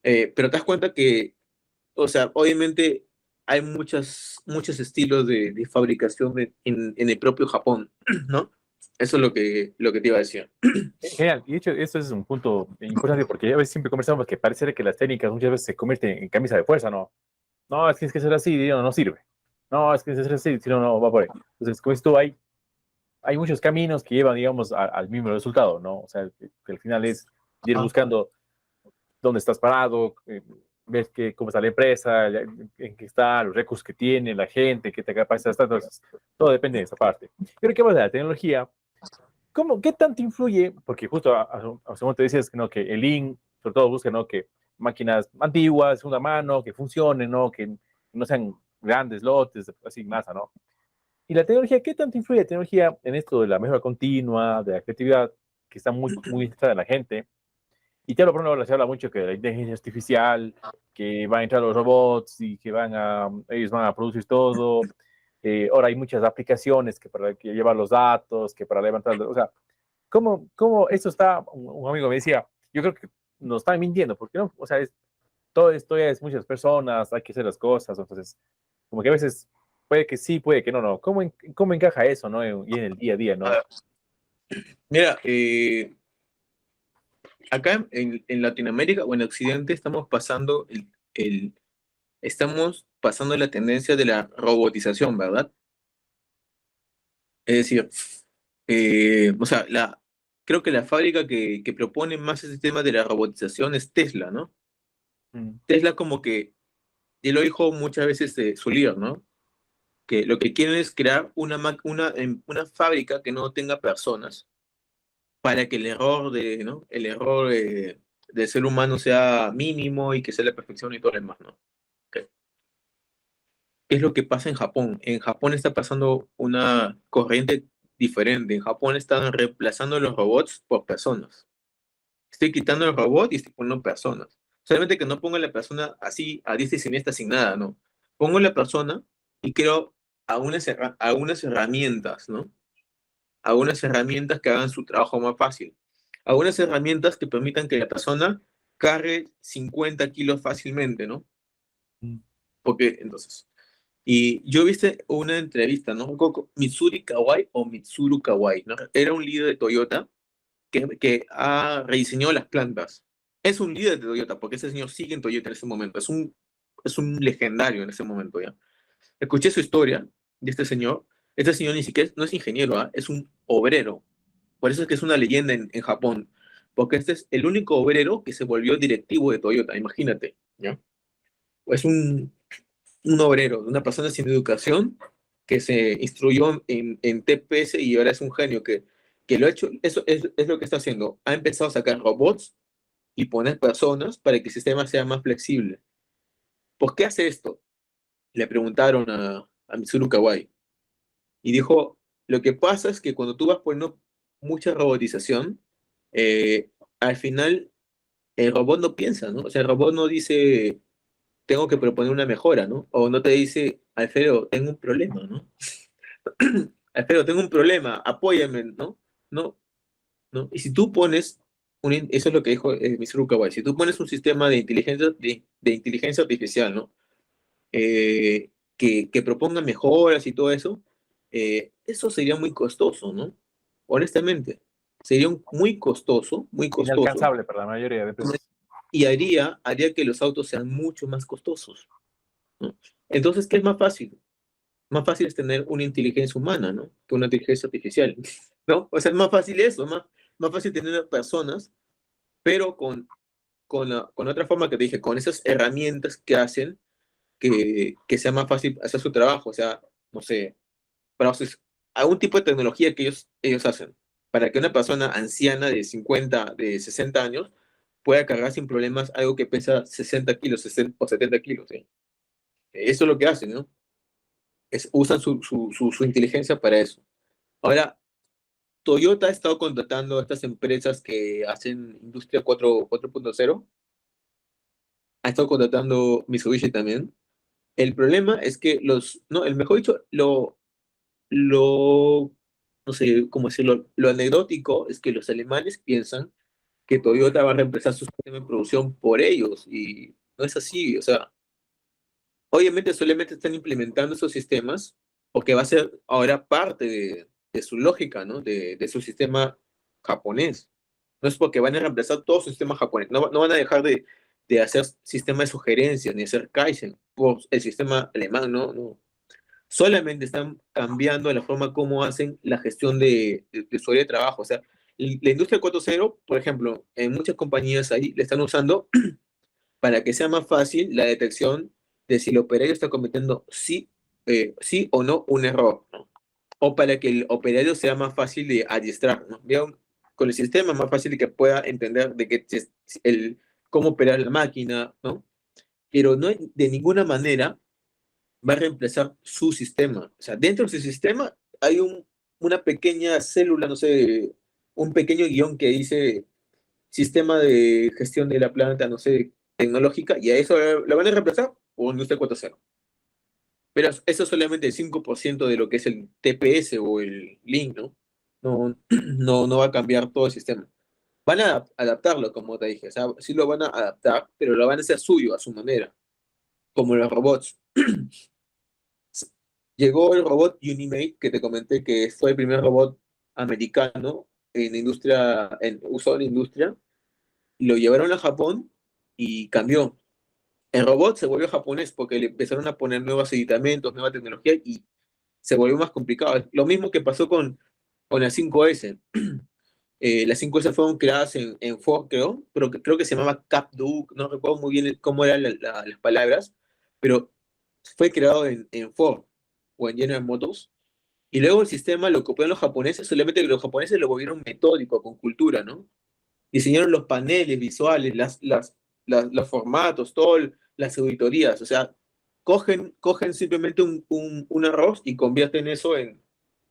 C: Pero te das cuenta que, o sea, obviamente hay muchos estilos de fabricación en el propio Japón, ¿no? Eso es lo que te iba a decir.
B: Genial, y de hecho, eso es un punto importante porque a veces siempre conversamos que parece que las técnicas muchas veces se convierten en camisa de fuerza, ¿no? No, es que ser así, no, no sirve. No, es que ser así, si no, no va por ahí. Entonces, como esto hay muchos caminos que llevan, digamos, al mismo resultado, ¿no? O sea, que al final es ir
C: Ah,
B: buscando dónde estás parado, ver cómo está la empresa, en qué está, los recursos que tiene, la gente, qué te capacita, entonces, todo depende de esa parte. Pero ¿qué pasa de la tecnología? ¿Qué tanto influye? Porque justo hace un momento decías que, ¿no? Que el Lean, sobre todo, busca, ¿no? Que máquinas antiguas, segunda mano, que funcionen, ¿no? Que no sean grandes lotes, así, masa, ¿no? Y la tecnología, ¿qué tanto influye la tecnología en esto de la mejora continua, de la creatividad? que están muy cerca de la gente. Y te hablo, por ejemplo, se habla mucho que la inteligencia artificial, que van a entrar los robots y que ellos van a producir todo. Ahora hay muchas aplicaciones que para que llevar los datos, que para levantar, o sea, ¿cómo esto está? Un amigo me decía, yo creo que nos están mintiendo, porque no, o sea, todo esto ya es muchas personas, hay que hacer las cosas, entonces, como que a veces puede que sí, puede que no, no. ¿Cómo encaja eso, no? Y en el día a día, ¿no?
C: Mira, acá en Latinoamérica o en Occidente estamos pasando la tendencia de la robotización, ¿verdad? Es decir, o sea, creo que la fábrica que propone más ese tema de la robotización es Tesla, ¿no?
B: Mm.
C: Tesla como que, y lo dijo muchas veces su líder, ¿no? Que lo que quieren es crear una fábrica que no tenga personas para que ¿no? El error del ser humano sea mínimo y que sea la perfección y todo lo demás, ¿no? Ok. ¿Qué es lo que pasa en Japón? En Japón está pasando una corriente diferente. En Japón están reemplazando los robots por personas. Estoy quitando el robot y estoy poniendo personas. Solamente que no pongo a la persona así, a diestra y siniestra, sin nada, ¿no? Pongo a la persona y creo algunas herramientas, ¿no? Algunas herramientas que hagan su trabajo más fácil. Algunas herramientas que permitan que la persona cargue 50 kilos fácilmente, ¿no?
B: Mm.
C: Porque entonces, y yo viste una entrevista, ¿no? Mitsuri Kawai o Mitsuru Kawai, ¿no? Era un líder de Toyota que ha rediseñado las plantas. Es un líder de Toyota, porque ese señor sigue en Toyota en ese momento. Es un legendario en ese momento, ¿ya? Escuché su historia de este señor. Este señor ni siquiera no es ingeniero, ¿ah? Es un obrero. Por eso es que es una leyenda en Japón. Porque este es el único obrero que se volvió directivo de Toyota, imagínate, ¿ya? Es un obrero, una persona sin educación que se instruyó en TPS y ahora es un genio que lo ha hecho, eso es lo que está haciendo. Ha empezado a sacar robots y poner personas para que el sistema sea más flexible. ¿Por qué hace esto? Le preguntaron a Mitsuru Kawai y dijo, lo que pasa es que cuando tú vas poniendo mucha robotización, al final el robot no piensa, ¿no? O sea, el robot no dice, tengo que proponer una mejora, ¿no? O no te dice, Alfredo, tengo un problema, ¿no? Alfredo, tengo un problema, apóyame, ¿no? No, ¿no? Y si tú pones, eso es lo que dijo Mr. Kawai, si tú pones un sistema de inteligencia artificial, ¿no? Que proponga mejoras y todo eso, eso sería muy costoso, ¿no? Honestamente, sería muy costoso,
B: Inalcanzable para la mayoría de personas.
C: y haría que los autos sean mucho más costosos, ¿no? Entonces, ¿qué es más fácil? Más fácil es tener una inteligencia humana, ¿no? Que una inteligencia artificial, ¿no? O sea, es más fácil eso, más fácil tener personas, pero con otra forma que te dije, con esas herramientas que hacen que sea más fácil hacer su trabajo, o sea, no sé, algún tipo de tecnología que ellos hacen, para que una persona anciana de 50, de 60 años pueda cargar sin problemas algo que pesa 60 kilos 60 o 70 kilos, ¿sí? Eso es lo que hacen, ¿no? Usan su inteligencia para eso. Ahora, Toyota ha estado contratando a estas empresas que hacen industria 4.0, ha estado contratando Mitsubishi también. El problema es que no, el mejor dicho, no sé cómo decirlo, lo anecdótico es que los alemanes piensan que Toyota va a reemplazar su sistema de producción por ellos, y no es así, o sea, obviamente solamente están implementando esos sistemas porque va a ser ahora parte de su lógica, ¿no? De su sistema japonés. No es porque van a reemplazar todo su sistema japonés, no van a dejar de hacer sistema de sugerencias ni hacer Kaizen por el sistema alemán, no, no. Solamente están cambiando la forma como hacen la gestión de su área de trabajo. O sea, la industria 4.0, por ejemplo, en muchas compañías ahí le están usando para que sea más fácil la detección de si el operario está cometiendo sí o no un error, ¿no? O para que el operario sea más fácil de adiestrar, ¿no? ¿Vieron? Con el sistema más fácil de que pueda entender de que cómo operar la máquina, ¿no? Pero no de ninguna manera va a reemplazar su sistema. O sea, dentro de su sistema hay una pequeña célula, no sé, un pequeño guión que dice sistema de gestión de la planta, no sé, tecnológica, y a eso lo van a reemplazar por Industria 4.0. Pero eso es solamente el 5% de lo que es el TPS o el Link, ¿no? No, no va a cambiar todo el sistema. Van a adaptarlo, como te dije, o sea, sí lo van a adaptar, pero lo van a hacer suyo, a su manera, como los robots. Llegó el robot Unimate, que te comenté que fue el primer robot americano en industria, usado en industria, y lo llevaron a Japón y cambió. El robot se volvió japonés porque le empezaron a poner nuevos aditamentos, nueva tecnología y se volvió más complicado. Lo mismo que pasó con la 5S. Las 5S fueron creadas en Ford, creo, pero creo que se llamaba CapDuke, no recuerdo muy bien cómo eran las palabras, pero fue creado en Ford o en General Motors. Y luego el sistema lo copiaron los japoneses, solamente que los japoneses lo volvieron metódico, con cultura, ¿no? Diseñaron los paneles visuales, los formatos, todas las auditorías. O sea, cogen simplemente un arroz y convierten eso en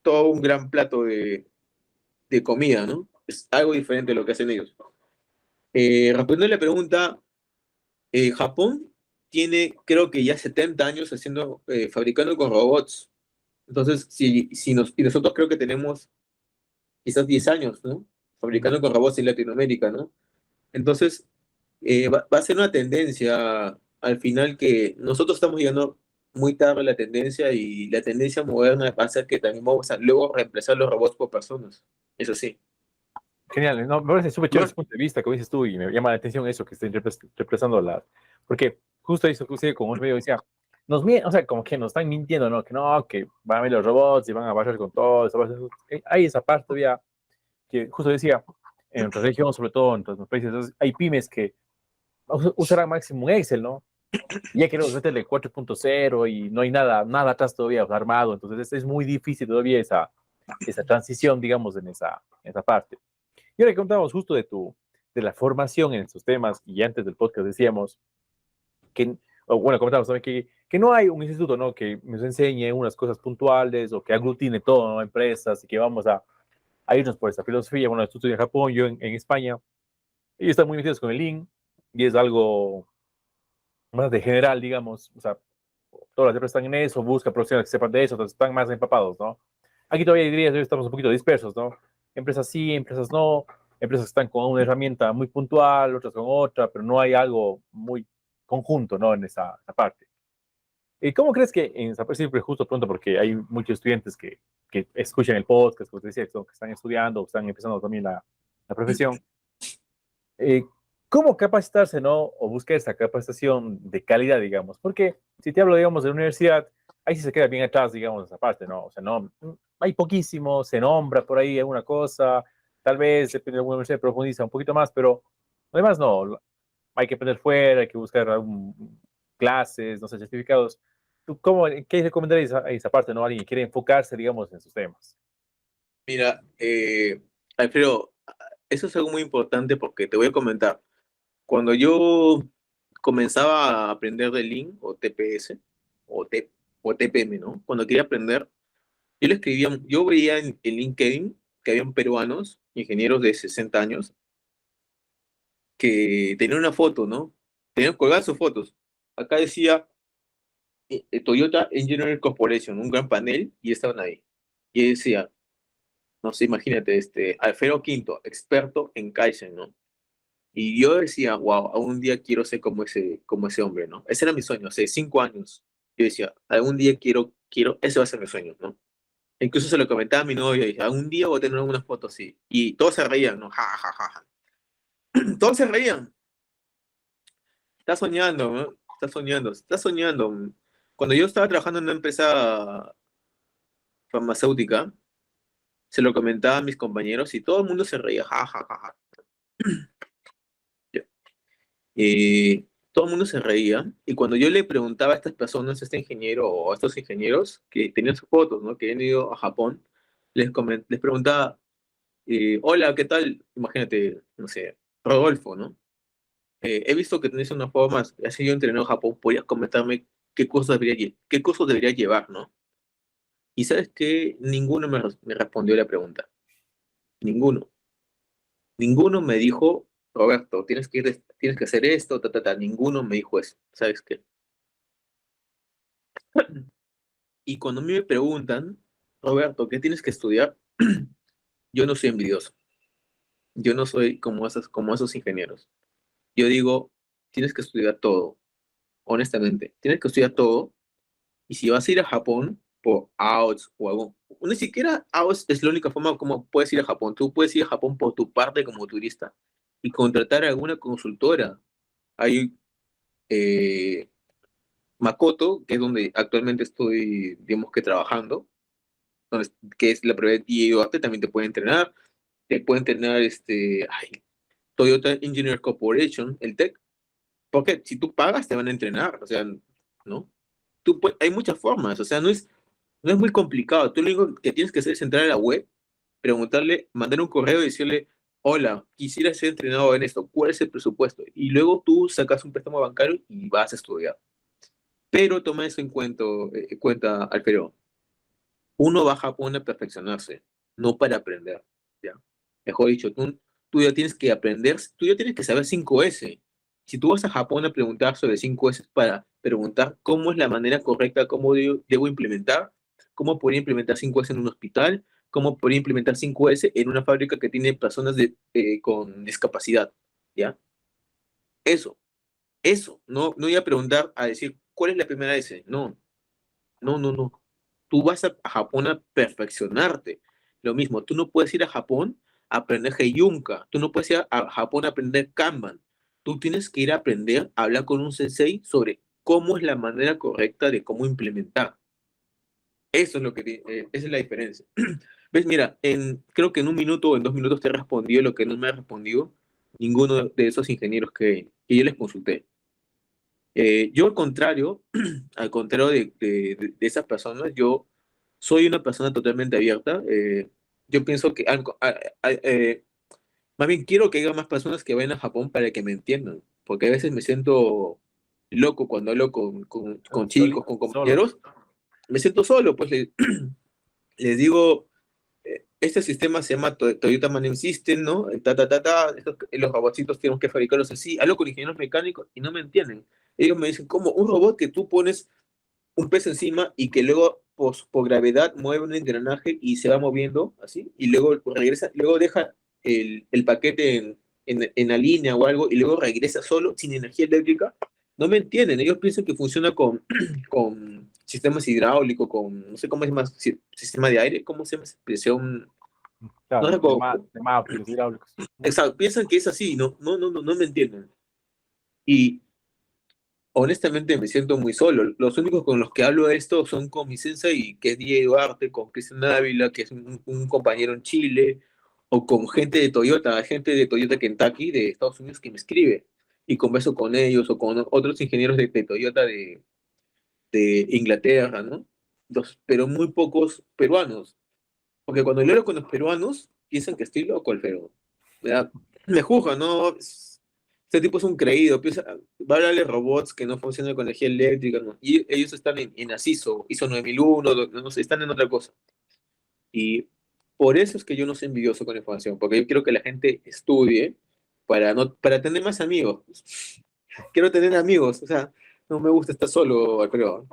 C: todo un gran plato de comida, ¿no? Es algo diferente de lo que hacen ellos. Respondiendo a la pregunta, Japón tiene, creo que ya 70 años fabricando con robots. Entonces, y nosotros creo que tenemos quizás 10 años, ¿no? Fabricando con robots en Latinoamérica, ¿no? Entonces, va a ser una tendencia al final que nosotros estamos llegando muy tarde a la tendencia y la tendencia moderna va a ser que también vamos a luego reemplazar los robots por personas. Eso sí.
B: Genial, no, me parece súper chévere
C: Más,
B: ese punto de vista que dices tú y me llama la atención eso que está represando porque justo eso que usted con un medio decía, o sea, como que nos están mintiendo, ¿no? Que no, que van a ver los robots y van a bajar con todo, hay esa parte todavía que justo decía, en nuestra región, sobre todo en nuestros países, hay pymes que usarán máximo Excel, ¿no? Ya queremos meterle 4.0 y no hay nada atrás todavía armado, entonces es muy difícil todavía esa transición, digamos, en esa parte. Y ahora que contamos justo de la formación en estos temas, y antes del podcast decíamos que, bueno, comentamos también que no hay un instituto, ¿no? Que nos enseñe unas cosas puntuales o que aglutine todo, ¿no? Empresas y que vamos a irnos por esa filosofía. Bueno, tú estudias en Japón, yo en España, ellos están muy metidos con el Lean y es algo más de general, digamos, o sea, todas las empresas están en eso, busca profesionales que sepan de eso, entonces están más empapados, ¿no? Aquí todavía diría que estamos un poquito dispersos, ¿no? Empresas sí, empresas no, empresas que están con una herramienta muy puntual, otras con otra, pero no hay algo muy conjunto, ¿no? En esa parte. ¿Y cómo crees que en esa parte, siempre justo pronto, porque hay muchos estudiantes que escuchan el podcast, como te decía, que están estudiando, que están empezando también la profesión, eh, ¿cómo capacitarse, no? O buscar esa capacitación de calidad, digamos. Porque si te hablo, digamos, de la universidad, ahí sí se queda bien atrás, digamos, esa parte, ¿no? O sea, no, hay poquísimo, se nombra por ahí alguna cosa, tal vez, depende de alguna universidad, profundiza un poquito más, pero además no, hay que aprender fuera, hay que buscar clases, no sé, certificados. ¿Tú qué recomendarías a esa parte, no? Alguien que quiere enfocarse, digamos, en sus temas.
C: mira, Alfredo, eso es algo muy importante porque te voy a comentar. Cuando yo comenzaba a aprender de Lean o TPS o, T, o TPM, ¿no? Cuando quería aprender, yo veía en LinkedIn que habían peruanos, ingenieros de 60 años, que tenían una foto, ¿no? Tenían colgadas sus fotos. Acá decía Toyota Engineering Corporation, un gran panel, y estaban ahí. Y decía, no sé, imagínate, Alfredo Quinto, experto en Kaizen, ¿no? Y yo decía, wow, algún día quiero ser como ese hombre, ¿no? Ese era mi sueño, hace 5 años. Yo decía, algún día ese va a ser mi sueño, ¿no? Incluso se lo comentaba a mi novia, y dije, algún día voy a tener una foto así. Y todos se reían, ¿no? Ja, ja, ja, ja. Todos se reían. Estás soñando, ¿no? Estás soñando, estás soñando. Cuando yo estaba trabajando en una empresa farmacéutica, se lo comentaba a mis compañeros y todo el mundo se reía, ja, ja, ja, ja. Todo el mundo se reía y cuando yo le preguntaba a estas personas, a este ingeniero o a estos ingenieros que tenían sus fotos, ¿no? Que habían ido a Japón, les preguntaba, hola, ¿qué tal? Imagínate, no sé, Rodolfo, ¿no? He visto que tenés una forma, así yo entrené en Japón, ¿podrías comentarme qué cursos debería llevar, ¿no? Y sabes que ninguno me respondió la pregunta, ninguno. Ninguno me dijo, Roberto, tienes que hacer esto, ninguno me dijo eso, ¿sabes qué? Y cuando a mí me preguntan, Roberto, ¿qué tienes que estudiar? Yo no soy envidioso, yo no soy como esos ingenieros. Yo digo, tienes que estudiar todo, honestamente, tienes que estudiar todo, y si vas a ir a Japón por AOTS o algo, ni siquiera AOTS es la única forma como puedes ir a Japón. Tú puedes ir a Japón por tu parte como turista y contratar a alguna consultora. Hay eh, Makoto, que es donde actualmente estoy, digamos que trabajando, que es la prueba, y aparte también te puede entrenar Toyota Engineer Corporation, el TEC, porque si tú pagas te van a entrenar, o sea, ¿no? Hay muchas formas, o sea, no es muy complicado. Tú lo único que tienes que hacer es entrar a la web, preguntarle, mandar un correo y decirle, hola, quisiera ser entrenado en esto, ¿cuál es el presupuesto? Y luego tú sacas un préstamo bancario y vas a estudiar. Pero toma eso en cuenta, Alfredo. Uno va a Japón a perfeccionarse, no para aprender, ¿ya? Mejor dicho, tú ya tienes que aprender, tú ya tienes que saber 5S. Si tú vas a Japón a preguntar sobre 5S para preguntar cómo es la manera correcta, cómo debo implementar, cómo podría implementar 5S en un hospital, cómo podría implementar 5S en una fábrica que tiene personas con discapacidad, ¿ya? Eso, eso, no voy a preguntar a decir, ¿cuál es la primera S? No, no, no, no. Tú vas a Japón a perfeccionarte. Lo mismo, tú no puedes ir a Japón a aprender Heiyunka, tú no puedes ir a Japón a aprender Kanban. Tú tienes que ir a aprender a hablar con un sensei sobre cómo es la manera correcta de cómo implementar. Eso es esa es la diferencia. ¿Ves? Mira, creo que en 1 minuto o en 2 minutos te he respondido lo que no me ha respondido ninguno de esos ingenieros que yo les consulté. Yo al contrario de esas personas, yo soy una persona totalmente abierta. Yo pienso que, más bien quiero que haya más personas que vayan a Japón para que me entiendan, porque a veces me siento loco cuando hablo con chicos, con
B: Solo.
C: compañeros, me siento solo, pues les digo, este sistema se llama Toyota Manual System, ¿no? Los robotcitos tenemos que fabricarlos así. Hablo con ingenieros mecánicos y no me entienden. Ellos me dicen, ¿cómo? Un robot que tú pones un peso encima y que luego por gravedad mueve un engranaje y se va moviendo así, y luego regresa, luego deja el paquete en la línea o algo, y luego regresa solo, sin energía eléctrica. No me entienden, ellos piensan que funciona con sistemas hidráulicos, no sé cómo es más, sistema de aire, ¿cómo se llama esa expresión? No
B: Claro,
C: sé cómo,
B: de máquinas hidráulicas.
C: exacto, piensan que es así, no me entienden. Y honestamente me siento muy solo. Los únicos con los que hablo de esto son con mi sensei, que es Diego Duarte, con Cristian Ávila, que es un compañero en Chile, o con gente de Toyota Kentucky de Estados Unidos que me escribe y converso con ellos o con otros ingenieros de Toyota de Inglaterra, ¿no? Pero muy pocos peruanos, porque cuando yo hablo con los peruanos piensan que estoy loco, Alfredo. ¿Verdad? Me juzgan, ¿no? Este tipo es un creído, va a hablarle robots que no funcionan con energía eléctrica, ¿no? Y ellos están en ASISO, ISO 9001, no sé, están en otra cosa. Y por eso es que yo no soy envidioso con la información, porque yo quiero que la gente estudie para tener más amigos. Quiero tener amigos, o sea, no me gusta estar solo, creo.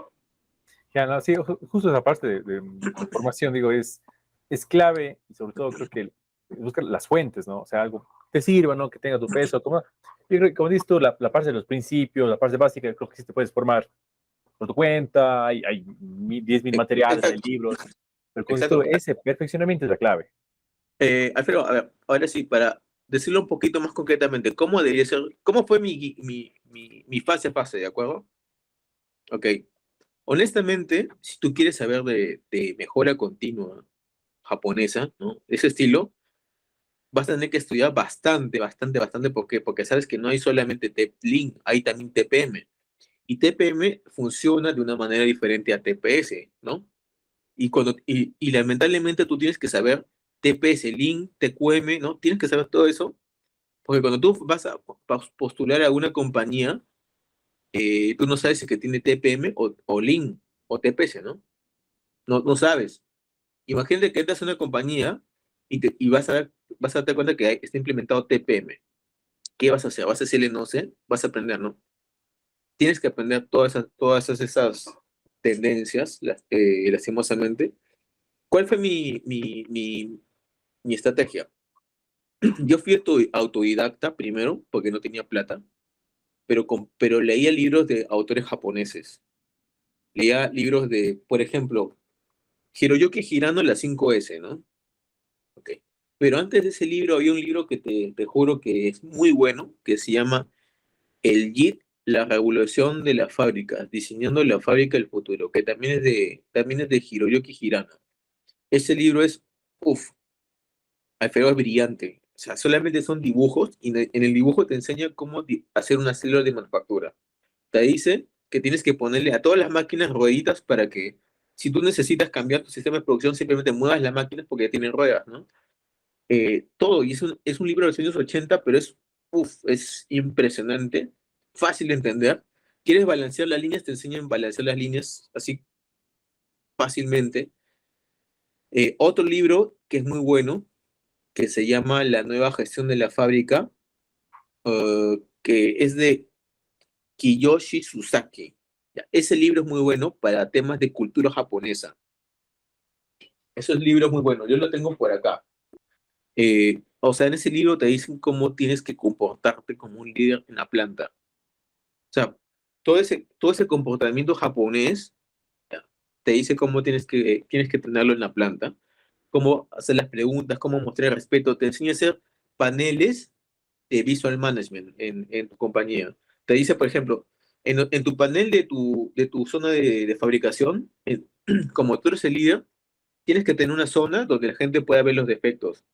B: Ya, no, sí, justo esa parte de información, digo, es clave y sobre todo creo que buscar las fuentes, ¿no? O sea, algo que te sirva, ¿no? Que tenga tu peso. Como dices tú, la parte de los principios, la parte básica, creo que sí te puedes formar por tu cuenta, hay 10.000 materiales, hay
C: Exacto,
B: libros, pero como dices tú,
C: exacto.
B: ese perfeccionamiento es la clave.
C: Alfredo, a ver, ahora sí, para decirlo un poquito más concretamente, ¿cómo debería ser, cómo fue mi fase a fase, ¿de acuerdo? Ok, honestamente, si tú quieres saber de mejora continua japonesa, ¿no? Ese estilo, vas a tener que estudiar bastante, bastante, bastante. ¿Por qué? Porque sabes que no hay solamente Link, hay también TPM. Y TPM funciona de una manera diferente a TPS, ¿no? Y lamentablemente tú tienes que saber TPS, Link, TQM, ¿no? Tienes que saber todo eso, porque cuando tú vas a postular a alguna compañía, tú no sabes si que tiene TPM o Link o TPS, ¿no? No sabes. Imagínate que entras a una compañía y vas a ver vas a darte cuenta que está implementado TPM. ¿Qué vas a hacer? ¿Vas a decirle no sé? Vas a aprender, ¿no? Tienes que aprender esas tendencias, lastimosamente. ¿Cuál fue mi estrategia? Yo fui autodidacta primero, porque no tenía plata, pero leía libros de autores japoneses. Leía libros de, por ejemplo, Hiroyuki Hirano, las 5S, ¿no? Ok. Pero antes de ese libro había un libro que te juro que es muy bueno, que se llama El JIT, la revolución de las fábricas, diseñando la fábrica del futuro, que también es de Hiroyuki Hirano. Ese libro es, uff, Alfredo es brillante. O sea, solamente son dibujos y en el dibujo te enseña cómo hacer una célula de manufactura. Te dice que tienes que ponerle a todas las máquinas rueditas para que si tú necesitas cambiar tu sistema de producción, simplemente muevas las máquinas porque ya tienen ruedas, ¿no? Todo, y es un libro de los años 80, pero es impresionante, fácil de entender. ¿Quieres balancear las líneas? Te enseñan a balancear las líneas así fácilmente. Otro libro que es muy bueno, que se llama La nueva gestión de la fábrica, que es de Kiyoshi Suzaki. Ya, ese libro es muy bueno para temas de cultura japonesa. Esos libros muy buenos, yo lo tengo por acá. O sea, en ese libro te dicen cómo tienes que comportarte como un líder en la planta. O sea, todo ese comportamiento japonés, ya, te dice cómo tienes que tenerlo en la planta, cómo hacer las preguntas, cómo mostrar respeto. Te enseña a hacer paneles de visual management en tu compañía. Te dice, por ejemplo, en tu panel de tu zona de fabricación, como tú eres el líder, tienes que tener una zona donde la gente pueda ver los defectos.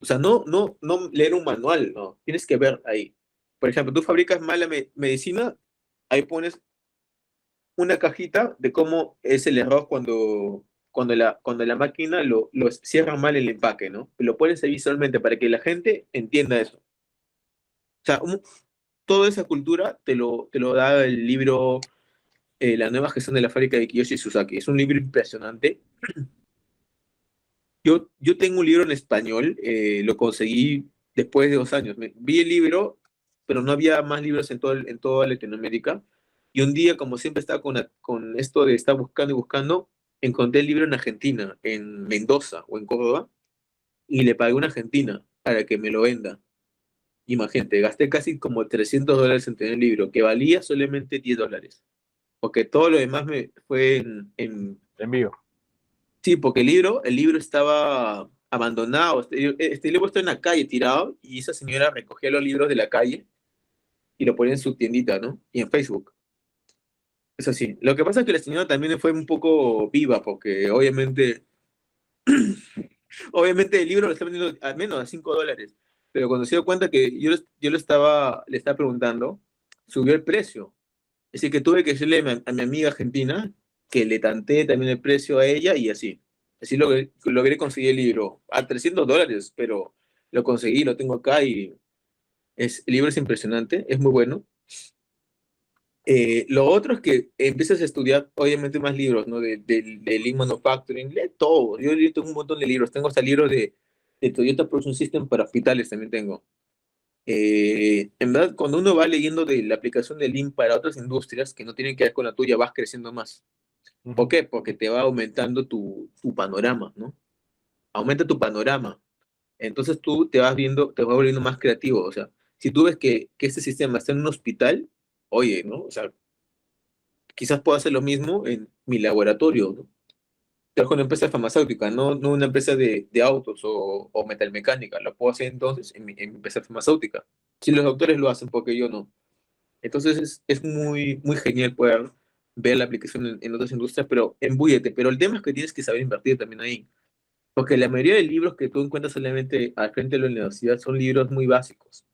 C: O sea, no leer un manual, no. Tienes que ver ahí. Por ejemplo, tú fabricas mala medicina, ahí pones una cajita de cómo es el error cuando la máquina lo cierra mal el empaque, ¿no? Lo pones ahí visualmente para que la gente entienda eso. O sea, toda esa cultura te lo da el libro La nueva gestión de la fábrica de Kiyoshi Suzaki. Es un libro impresionante. Yo tengo un libro en español, lo conseguí después de 2 años. Vi el libro, pero no había más libros en toda Latinoamérica. Y un día, como siempre estaba con esto de estar buscando y buscando, encontré el libro en Argentina, en Mendoza o en Córdoba, y le pagué a una argentina para que me lo venda. Imagínate, gasté casi como $300 en tener el libro, que valía solamente $10. Porque todo lo demás me fue
B: Envío.
C: Sí, porque el libro estaba abandonado. Este libro está en la calle tirado y esa señora recogía los libros de la calle y lo ponía en su tiendita, ¿no? Y en Facebook. Eso sí. Lo que pasa es que la señora también fue un poco viva porque obviamente el libro lo está vendiendo al menos a $5. Pero cuando se dio cuenta que yo le estaba preguntando, subió el precio. Así que tuve que decirle a mi amiga argentina que le tanteé también el precio a ella y así. Así logré conseguir el libro a $300, pero lo conseguí, lo tengo acá y el libro es impresionante, es muy bueno. Lo otro es que empiezas a estudiar, obviamente, más libros, ¿no? De Lean Manufacturing, lee todo. Yo tengo un montón de libros, tengo hasta libros de Toyota Production System para hospitales, también tengo. En verdad, cuando uno va leyendo de la aplicación de Lean para otras industrias que no tienen que ver con la tuya, vas creciendo más. ¿Por qué? Porque te va aumentando tu panorama, ¿no? Aumenta tu panorama. Entonces tú te vas volviendo más creativo. O sea, si tú ves que este sistema está en un hospital, oye, ¿no? O sea, quizás puedo hacer lo mismo en mi laboratorio, ¿no? Trabajo en una empresa farmacéutica, no una empresa de autos o metalmecánica. Lo puedo hacer entonces en mi empresa farmacéutica. Si los doctores lo hacen, porque yo no? Entonces es muy, muy genial poder ver la aplicación en otras industrias, pero embúyete. Pero el tema es que tienes que saber invertir también ahí. Porque la mayoría de libros que tú encuentras solamente al frente de la universidad son libros muy básicos.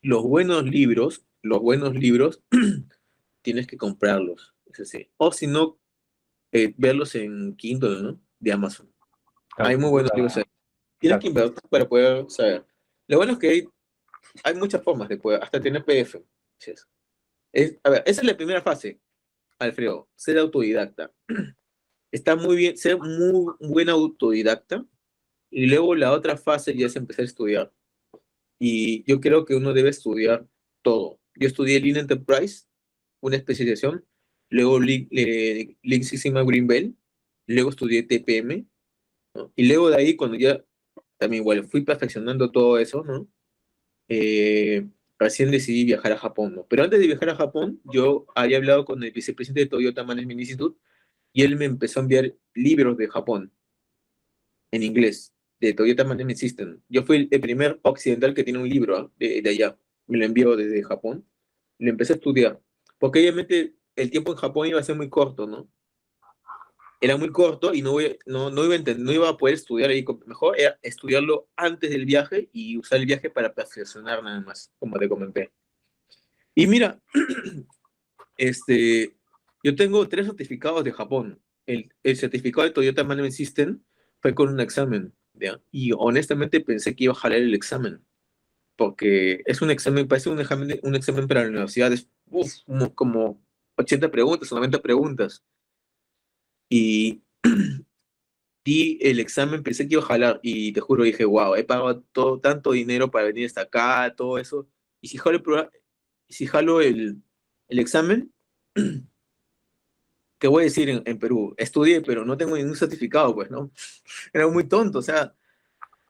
C: Los buenos libros, tienes que comprarlos, es decir, o si no, verlos en Kindle, ¿no? De Amazon. Hay
B: Claro,
C: muy buenos libros ahí. Tienes
B: claro.
C: que invertir para poder saber. Lo bueno es que hay muchas formas de poder, hasta tener PDF. A ver, esa es la primera fase, Alfredo, ser autodidacta. Está muy bien, ser muy buen autodidacta Y luego la otra fase ya es empezar a estudiar. Y yo creo que uno debe estudiar todo. Yo estudié Lean Enterprise, una especialización, luego Lean Six Sigma Green Belt, luego estudié TPM, ¿no? Y luego de ahí, cuando ya también igual fui perfeccionando todo eso, ¿no? Eh, Recién decidí viajar a Japón, ¿no? Pero antes de viajar a Japón, yo había hablado con el vicepresidente de Toyota Management Institute y él me empezó a enviar libros de Japón en inglés, de Toyota Management System. Yo fui el primer occidental que tiene un libro, ¿ah? De allá. Me lo envió desde Japón. Lo empecé a estudiar. Porque obviamente el tiempo en Japón iba a ser muy corto, ¿no? Era muy corto y no iba a no iba a poder estudiar ahí. Mejor era estudiarlo antes del viaje y usar el viaje para perfeccionar nada más, como te comenté. Y mira, este, yo tengo 3 certificados de Japón. El certificado de Toyota Management System fue con un examen, ¿ya? Y honestamente pensé que iba a jalar el examen, porque es un examen, parece un examen para la universidad, es como 80 preguntas o 90 preguntas. Y di el examen, pensé que iba a jalar, y te juro, dije, wow, he pagado todo, tanto dinero para venir hasta acá, todo eso, y si jalo el examen, ¿qué voy a decir en Perú? Estudié, pero no tengo ningún certificado, pues, ¿no? Era muy tonto, o sea,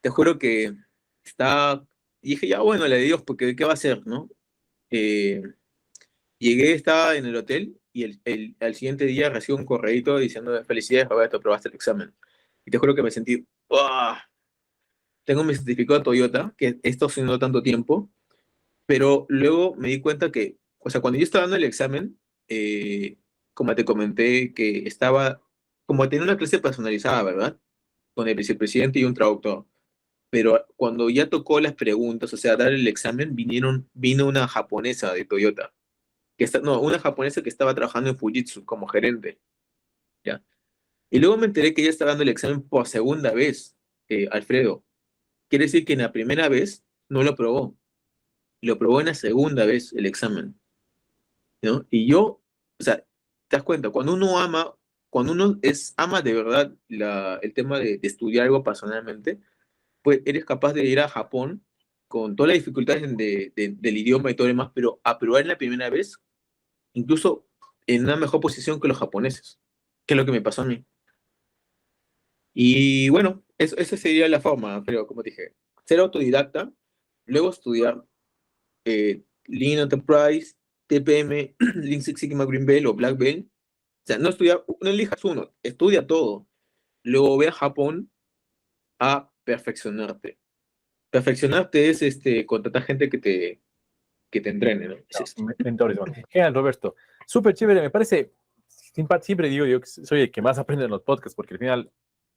C: te juro que está... Y dije, ya, bueno, le de Dios, porque ¿qué va a hacer, no? Eh, Llegué, estaba en el hotel, y al siguiente día recibí un correíto diciendo, felicidades, Roberto, aprobaste el examen. Y te juro que me sentí, ¡ah! Tengo mi certificado de Toyota, que he estado haciendo tanto tiempo, pero luego me di cuenta que, o sea, cuando yo estaba dando el examen, como te comenté, que estaba, como tenía una clase personalizada, ¿verdad? Con el vicepresidente y un traductor. Pero cuando ya tocó las preguntas, o sea, dar el examen, vino una japonesa de Toyota, no, una japonesa que estaba trabajando en Fujitsu como gerente, ¿ya? Y luego me enteré que ella estaba dando el examen por segunda vez, Alfredo. Quiere decir que en la primera vez no lo aprobó, lo probó en la segunda vez el examen, ¿no? Y yo, o sea, te das cuenta, cuando uno ama de verdad el tema de estudiar algo personalmente, pues eres capaz de ir a Japón con todas las dificultades del idioma y todo lo demás, pero aprobar en la primera vez, incluso en una mejor posición que los japoneses, que es lo que me pasó a mí. Y bueno, esa sería la forma, pero como te dije, ser autodidacta, luego estudiar Lean Enterprise, TPM, Lean Six Sigma Green Belt o Black Belt. O sea, no elijas uno, estudia todo. Luego ve a Japón a perfeccionarte. Perfeccionarte es contratar gente que te entrene, ¿no? Es esto.
B: Mentores, ¿no? Genial, Roberto. Súper chévere, me parece. Siempre digo yo que soy el que más aprende en los podcasts, porque al final,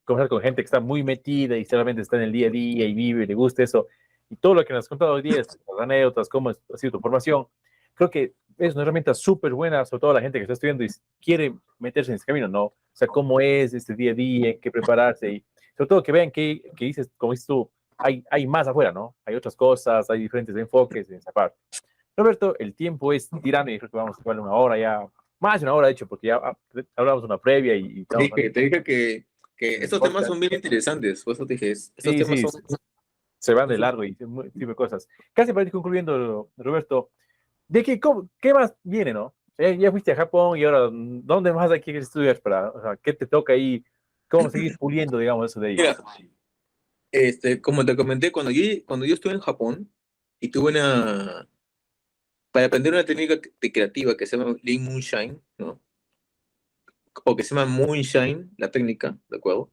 B: conversar con gente que está muy metida y solamente está en el día a día y vive y le gusta eso, y todo lo que nos has contado hoy día, las anécdotas, cómo ha sido tu formación, creo que es una herramienta súper buena, sobre todo la gente que está estudiando y quiere meterse en ese camino, ¿no? O sea, cómo es este día a día, qué prepararse, y sobre todo que vean que dices, como dices tú, hay más afuera, ¿no? Hay otras cosas, hay diferentes enfoques en esa parte. Roberto, el tiempo es tirano y creo que vamos a igual una hora ya, más de una hora de hecho, porque ya hablamos una previa y estamos
C: Te dije que
B: en el
C: estos temas
B: podcast.
C: son bien interesantes, por eso te dije, estos
B: Sí,
C: temas
B: sí,
C: son...
B: se van de largo y tipo de cosas. Casi para ir concluyendo, Roberto, ¿de qué más viene, no? Ya fuiste a Japón y ahora, ¿dónde más hay que estudiar para, o sea, qué te toca ahí? ¿Cómo seguir puliendo, digamos, eso de ahí?
C: Mira, como te comenté, cuando yo estuve en Japón y para aprender una técnica creativa que se llama Lean Moonshine, ¿no? O que se llama Moonshine, la técnica, ¿de acuerdo?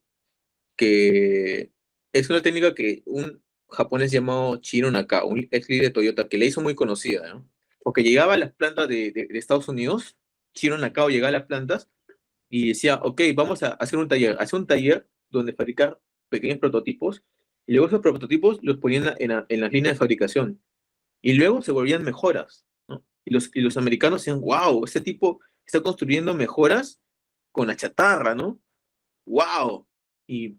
C: Que es una técnica que un japonés llamado Shiro Nakao, un ex líder de Toyota, que le hizo muy conocida, ¿no? Porque llegaba a las plantas de Estados Unidos, Shiro Nakao llegaba a las plantas y decía, ok, vamos a hacer un taller donde fabricar pequeños prototipos, y luego esos prototipos los ponían en las líneas de fabricación, y luego se volvían mejoras, ¿no? Y los americanos decían, wow, este tipo está construyendo mejoras con la chatarra, ¿no? Wow. Y,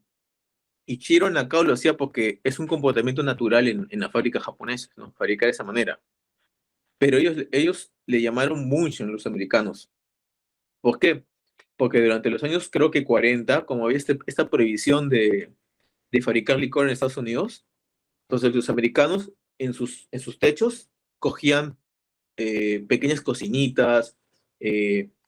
C: y Chiro Nakao lo hacía porque es un comportamiento natural en la fábrica japonesa, ¿no? Fabricar de esa manera. Pero ellos le llamaron Munshin, los americanos. ¿Por qué? Porque durante los años, creo que 40, como había esta prohibición de fabricar licor en Estados Unidos. Entonces los americanos en sus techos cogían pequeñas cocinitas,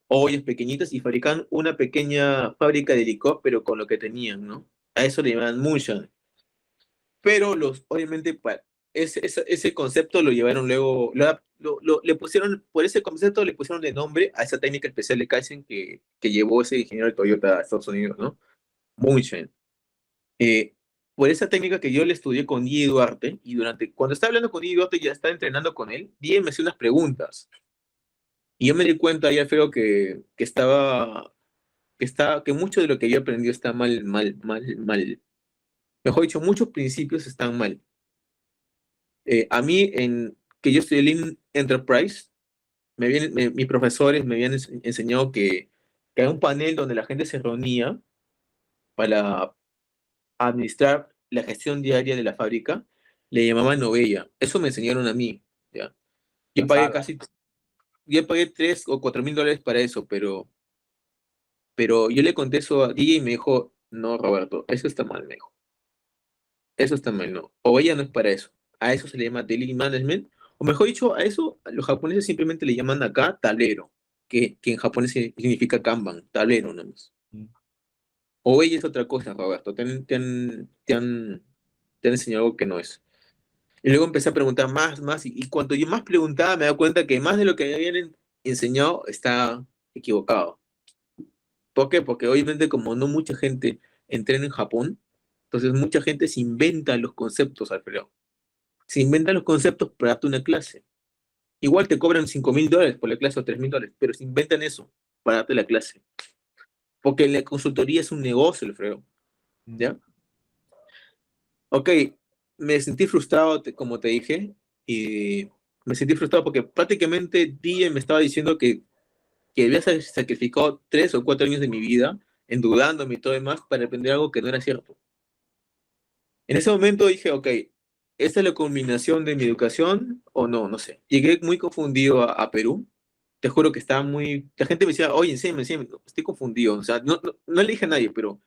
C: ollas pequeñitas y fabricaban una pequeña fábrica de licor, pero con lo que tenían, ¿no? A eso le llamaban moonshine. Pero obviamente, ese concepto lo llevaron luego, le pusieron, por ese concepto le pusieron de nombre a esa técnica especial de Kaizen que llevó ese ingeniero de Toyota a Estados Unidos, ¿no? Moonshine. Eh, por esa técnica que yo le estudié con Die Duarte, y cuando estaba hablando con Die Duarte, ya estaba entrenando con él, Die me hacía unas preguntas, y yo me di cuenta ya feo que mucho de lo que yo aprendido está mal, mal, mal, mal. Mejor dicho, muchos principios están mal. A mí, que yo estudié Lean Enterprise, mis profesores me habían enseñado que hay un panel donde la gente se reunía para administrar la gestión diaria de la fábrica, le llamaban novella. Eso me enseñaron a mí, ¿ya? Yo pagué yo pagué $3,000 o $4,000 para eso, pero yo le conté eso a DJ y me dijo, no, Roberto, eso está mal, me dijo. Eso está mal, no. O ella no es para eso. A eso se le llama daily management. O mejor dicho, a eso los japoneses simplemente le llaman acá tablero, que en japonés significa kanban, tablero nomás. O ella es otra cosa, Roberto. Te han enseñado algo que no es. Y luego empecé a preguntar más, más, y cuanto yo más preguntaba, me daba cuenta que más de lo que me habían enseñado está equivocado. ¿Por qué? Porque obviamente como no mucha gente entrena en Japón, entonces mucha gente se inventa los conceptos, Alfredo. Se inventan los conceptos para darte una clase. Igual te cobran $5,000 por la clase o $3,000, pero se inventan eso para darte la clase. Porque la consultoría es un negocio, Alfredo. ¿Ya? Ok, me sentí frustrado, como te dije, y me sentí frustrado porque prácticamente DJ me estaba diciendo que había sacrificado 3 o 4 años de mi vida, endeudándome y todo demás, para aprender algo que no era cierto. En ese momento dije, ok, ¿esta es la culminación de mi educación o no? No sé. Llegué muy confundido a Perú. Te juro que estaba muy... La gente me decía, oye, enséñame, enséñame. No, estoy confundido. O sea, no le dije a nadie, pero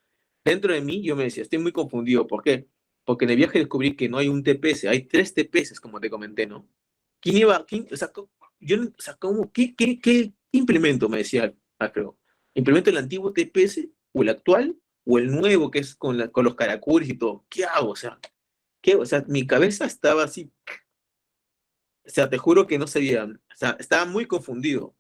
C: dentro de mí yo me decía, estoy muy confundido. ¿Por qué? Porque en el viaje descubrí que no hay un TPS, hay 3 TPS, como te comenté, ¿no? ¿Quién iba? O sea, o sea, ¿qué implemento? Me decía Alfredo. ¿Implemento el antiguo TPS o el actual o el nuevo que es con los caracoles y todo? ¿Qué hago? O sea, O sea, mi cabeza estaba así. O sea, te juro que no sabía. O sea, estaba muy confundido.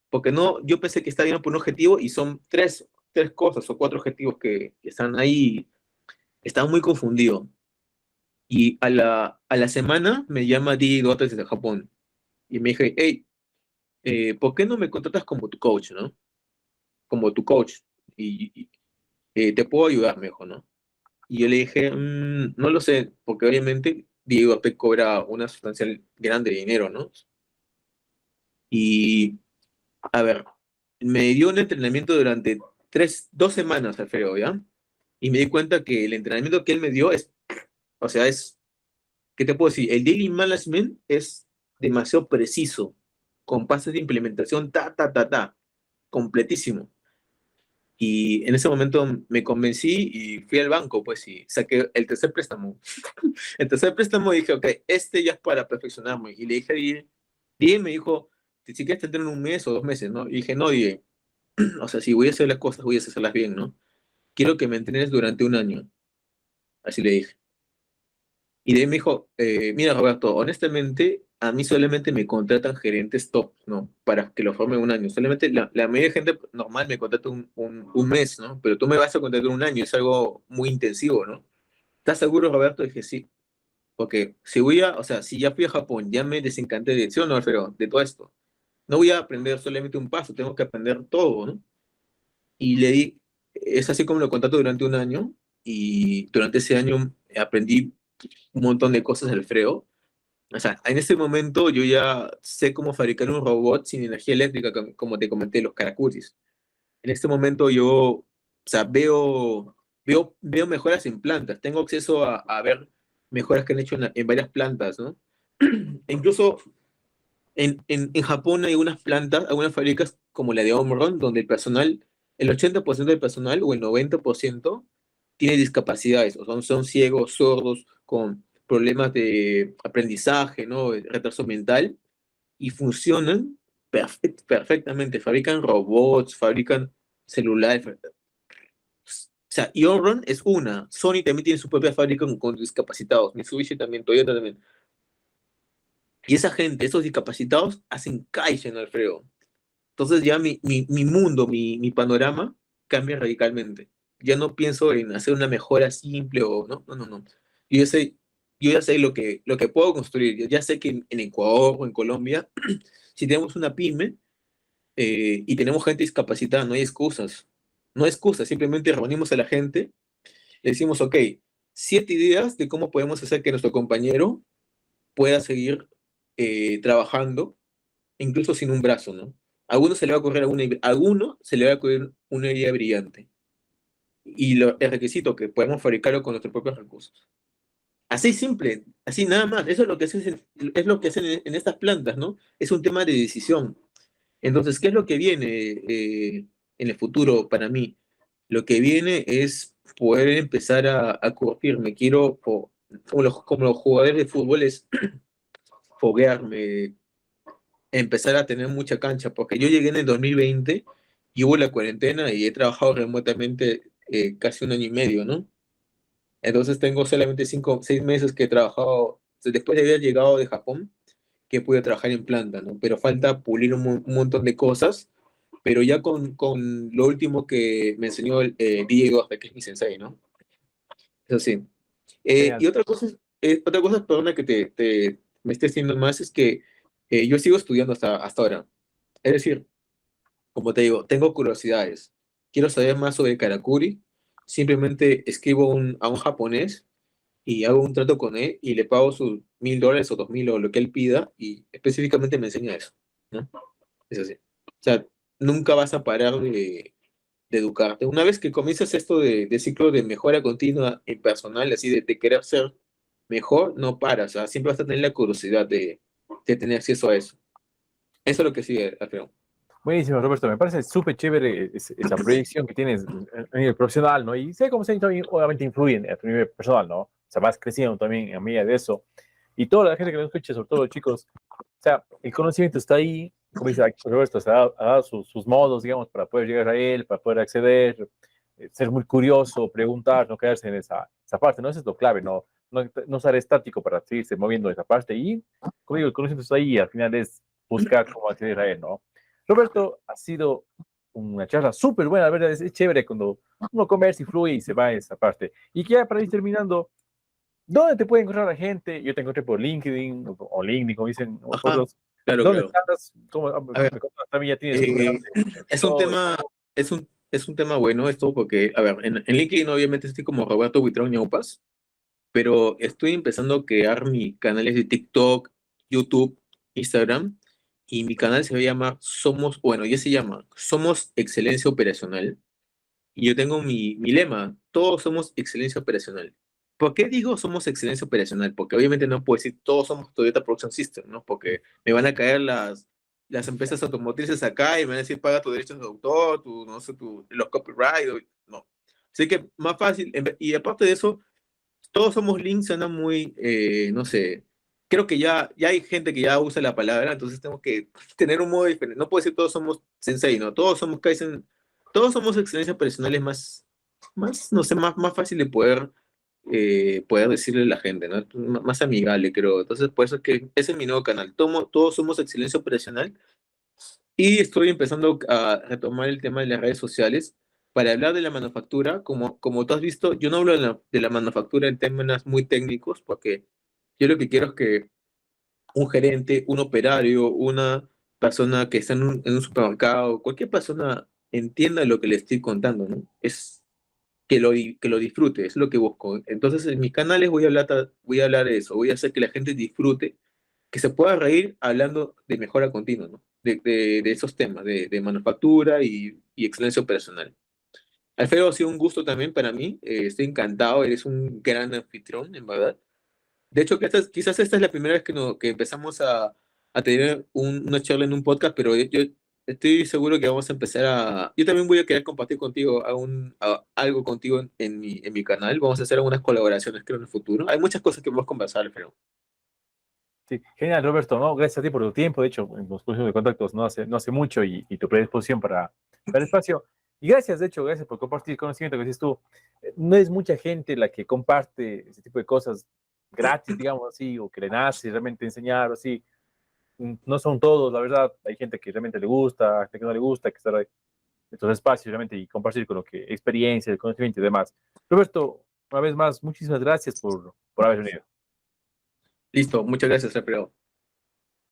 C: Porque no, yo pensé que estaba bien por un objetivo y son tres cosas o 4 objetivos que están ahí. Estaba muy confundido. Y a la semana me llama DJ Dota desde Japón. Y me dije, hey, ¿por qué no me contratas como tu coach, no? Como tu coach. Te puedo ayudar, me dijo, ¿no? Y yo le dije, no lo sé, porque obviamente Diego te cobra una sustancial grande de dinero, ¿no? Y, a ver, me dio un entrenamiento durante 2 semanas, Alfredo, ¿ya? Y me di cuenta que el entrenamiento que él me dio o sea, ¿qué te puedo decir? El daily management es demasiado preciso, con pasos de implementación, completísimo. Y en ese momento me convencí y fui al banco, pues, y saqué el tercer préstamo. El tercer préstamo dije, ok, este ya es para perfeccionarme. Y le dije a Die me dijo, si quieres te entreno en 1 mes o 2 meses, ¿no? Y dije, no, Die, o sea, si voy a hacer las cosas, voy a hacerlas bien, ¿no? Quiero que me entrenes durante 1 año. Así le dije. Y de ahí me dijo, mira, Roberto, honestamente, a mí solamente me contratan gerentes top, ¿no? Para que lo forme 1 año. Solamente la mayoría de gente normal me contrata un mes, ¿no? Pero tú me vas a contratar 1 año, es algo muy intensivo, ¿no? ¿Estás seguro, Roberto? Dije, sí. Porque o sea, si ya fui a Japón, ya me desencanté ¿sí o no, Alfredo? De todo esto. No voy a aprender solamente un paso, tengo que aprender todo, ¿no? Y es así como lo contrato durante 1 año, y durante ese año aprendí un montón de cosas del Alfredo. O sea, en ese momento yo ya sé cómo fabricar un robot sin energía eléctrica, como te comenté, los Karakuris. En este momento yo, o sea, veo mejoras en plantas, tengo acceso a ver mejoras que han hecho en varias plantas, ¿no? E incluso en Japón hay algunas plantas, algunas fábricas como la de Omron, donde el 80% del personal o el 90% tiene discapacidades, o son ciegos, sordos, con problemas de aprendizaje, ¿no? Retraso mental, y funcionan perfectamente. Fabrican robots, fabrican celulares. O sea, y Omron es una. Sony también tiene su propia fábrica con discapacitados. Mitsubishi también, Toyota también. Y esa gente, esos discapacitados, hacen Kaizen, Alfredo. Entonces ya mi mundo, mi panorama cambia radicalmente. Ya no pienso en hacer una mejora simple o no, no, no, no. Yo ya sé, yo ya sé lo que puedo construir. Yo ya sé que en Ecuador o en Colombia, si tenemos una pyme y tenemos gente discapacitada, no hay excusas. No hay excusas, simplemente reunimos a la gente, le decimos, ok, 7 ideas de cómo podemos hacer que nuestro compañero pueda seguir trabajando incluso sin un brazo, ¿no? A alguno se le va a ocurrir una idea brillante. Y el requisito que podemos fabricarlo con nuestros propios recursos. Así simple, así nada más. Eso es lo que hacen en estas plantas, ¿no? Es un tema de decisión. Entonces, ¿qué es lo que viene en el futuro para mí? Lo que viene es poder empezar a curtir. Me quiero, como los jugadores de fútbol, es foguearme, empezar a tener mucha cancha, porque yo llegué en el 2020 y hubo la cuarentena y he trabajado remotamente casi un año y medio, ¿no? Entonces tengo solamente 6 meses que he trabajado, después de haber llegado de Japón, que pude trabajar en planta, ¿no? Pero falta pulir un montón de cosas, pero ya con lo último que me enseñó Diego, que es mi sensei, ¿no? Eso sí.
B: Genial.
C: Y otra cosa, perdona que me esté diciendo más, es que yo sigo estudiando hasta ahora. Es decir, como te digo, tengo curiosidades. Quiero saber más sobre Karakuri. Simplemente escribo a un japonés y hago un trato con él y le pago sus $1,000 o 2,000 o lo que él pida y específicamente me enseña eso, ¿no? Es así. O sea, nunca vas a parar de educarte. Una vez que comienzas esto de ciclo de mejora continua en personal, así de querer ser mejor, no paras. O sea, siempre vas a tener la curiosidad de tener acceso a eso. Eso es lo que sigue, Alfredo.
B: Buenísimo, Roberto. Me parece súper chévere esa proyección que tienes a nivel profesional, ¿no? Y sé cómo se también, obviamente, influyen a tu nivel personal, ¿no? O sea, vas creciendo también a medida de eso. Y toda la gente que nos escucha, sobre todo los chicos, o sea, el conocimiento está ahí, como dice aquí Roberto, se ha dado sus modos, digamos, para poder llegar a él, para poder acceder, ser muy curioso, preguntar, no quedarse en esa parte, ¿no? Eso es lo clave, ¿no? No estar estático para seguirse moviendo en esa parte. Y, como digo, el conocimiento está ahí, y al final es buscar cómo acceder a él, ¿no? Roberto, ha sido una charla súper buena, la verdad, es chévere cuando uno conversa y fluye y se va a esa parte. Y ya para ir terminando, ¿dónde te puede encontrar la gente? Yo te encontré por LinkedIn o LinkedIn, como dicen
C: Ajá,
B: otros.
C: claro,
B: ¿Dónde
C: claro.
B: estás?
C: A ver,
B: Me contabas también ya tienes tu canal
C: eh,
B: de
C: es un
B: todo.
C: tema, es un tema bueno esto porque, a ver, en LinkedIn obviamente estoy como Roberto Buitrón Ñaupas, pero estoy empezando a crear mis canales de TikTok, YouTube, Instagram, y mi canal se va a llamar bueno, ya se llama Somos Excelencia Operacional, y yo tengo mi lema, todos somos excelencia operacional. ¿Por qué digo somos excelencia operacional? Porque obviamente no puedo decir todos somos Toyota Production System, ¿no? Porque me van a caer las empresas automotrices acá y me van a decir paga tus derechos de autor, no sé, los copyright, no. Así que más fácil, y aparte de eso, todos somos Link suena muy, no sé, creo que ya hay gente que ya usa la palabra, entonces tengo que tener un modo diferente. No puedo decir todos somos Sensei, ¿no? Todos somos Kaizen, todos somos experiencias personales no sé, más fácil de poder decirle a la gente, ¿no? Más amigable, creo. Entonces, por eso es que ese es mi nuevo canal. Todos somos excelencia operacional y estoy empezando a retomar el tema de las redes sociales para hablar de la manufactura. Como tú has visto, yo no hablo de la manufactura en términos muy técnicos, porque yo lo que quiero es que un gerente, un operario, una persona que está en un supermercado, cualquier persona entienda lo que le estoy contando, ¿no? Es que lo disfrute, es lo que busco. Entonces, en mis canales voy a hablar de eso, voy a hacer que la gente disfrute, que se pueda reír hablando de mejora continua, ¿no? De esos temas, de manufactura y excelencia operacional. Alfredo, ha sido un gusto también para mí, estoy encantado, eres un gran anfitrión, en verdad. De hecho, quizás esta es la primera vez que empezamos a tener una charla en un podcast, pero yo Estoy seguro que vamos a empezar a... Yo también voy a querer compartir contigo algo contigo en mi canal. Vamos a hacer algunas colaboraciones, creo, en el futuro. Hay muchas cosas que podemos conversar, pero...
B: Sí, genial, Roberto, ¿no? Gracias a ti por tu tiempo. De hecho, nos pusimos de contactos no hace mucho y tu predisposición para el espacio. Y gracias, de hecho, gracias por compartir conocimiento que dices tú. No es mucha gente la que comparte ese tipo de cosas gratis, digamos así, o que le nace realmente enseñar o así. No son todos, la verdad. Hay gente que realmente le gusta, gente que no le gusta, que está en estos espacios realmente y compartir con lo que experiencia, el conocimiento y demás. Roberto, una vez más, muchísimas gracias por haber venido.
C: Listo, muchas gracias, Alfredo.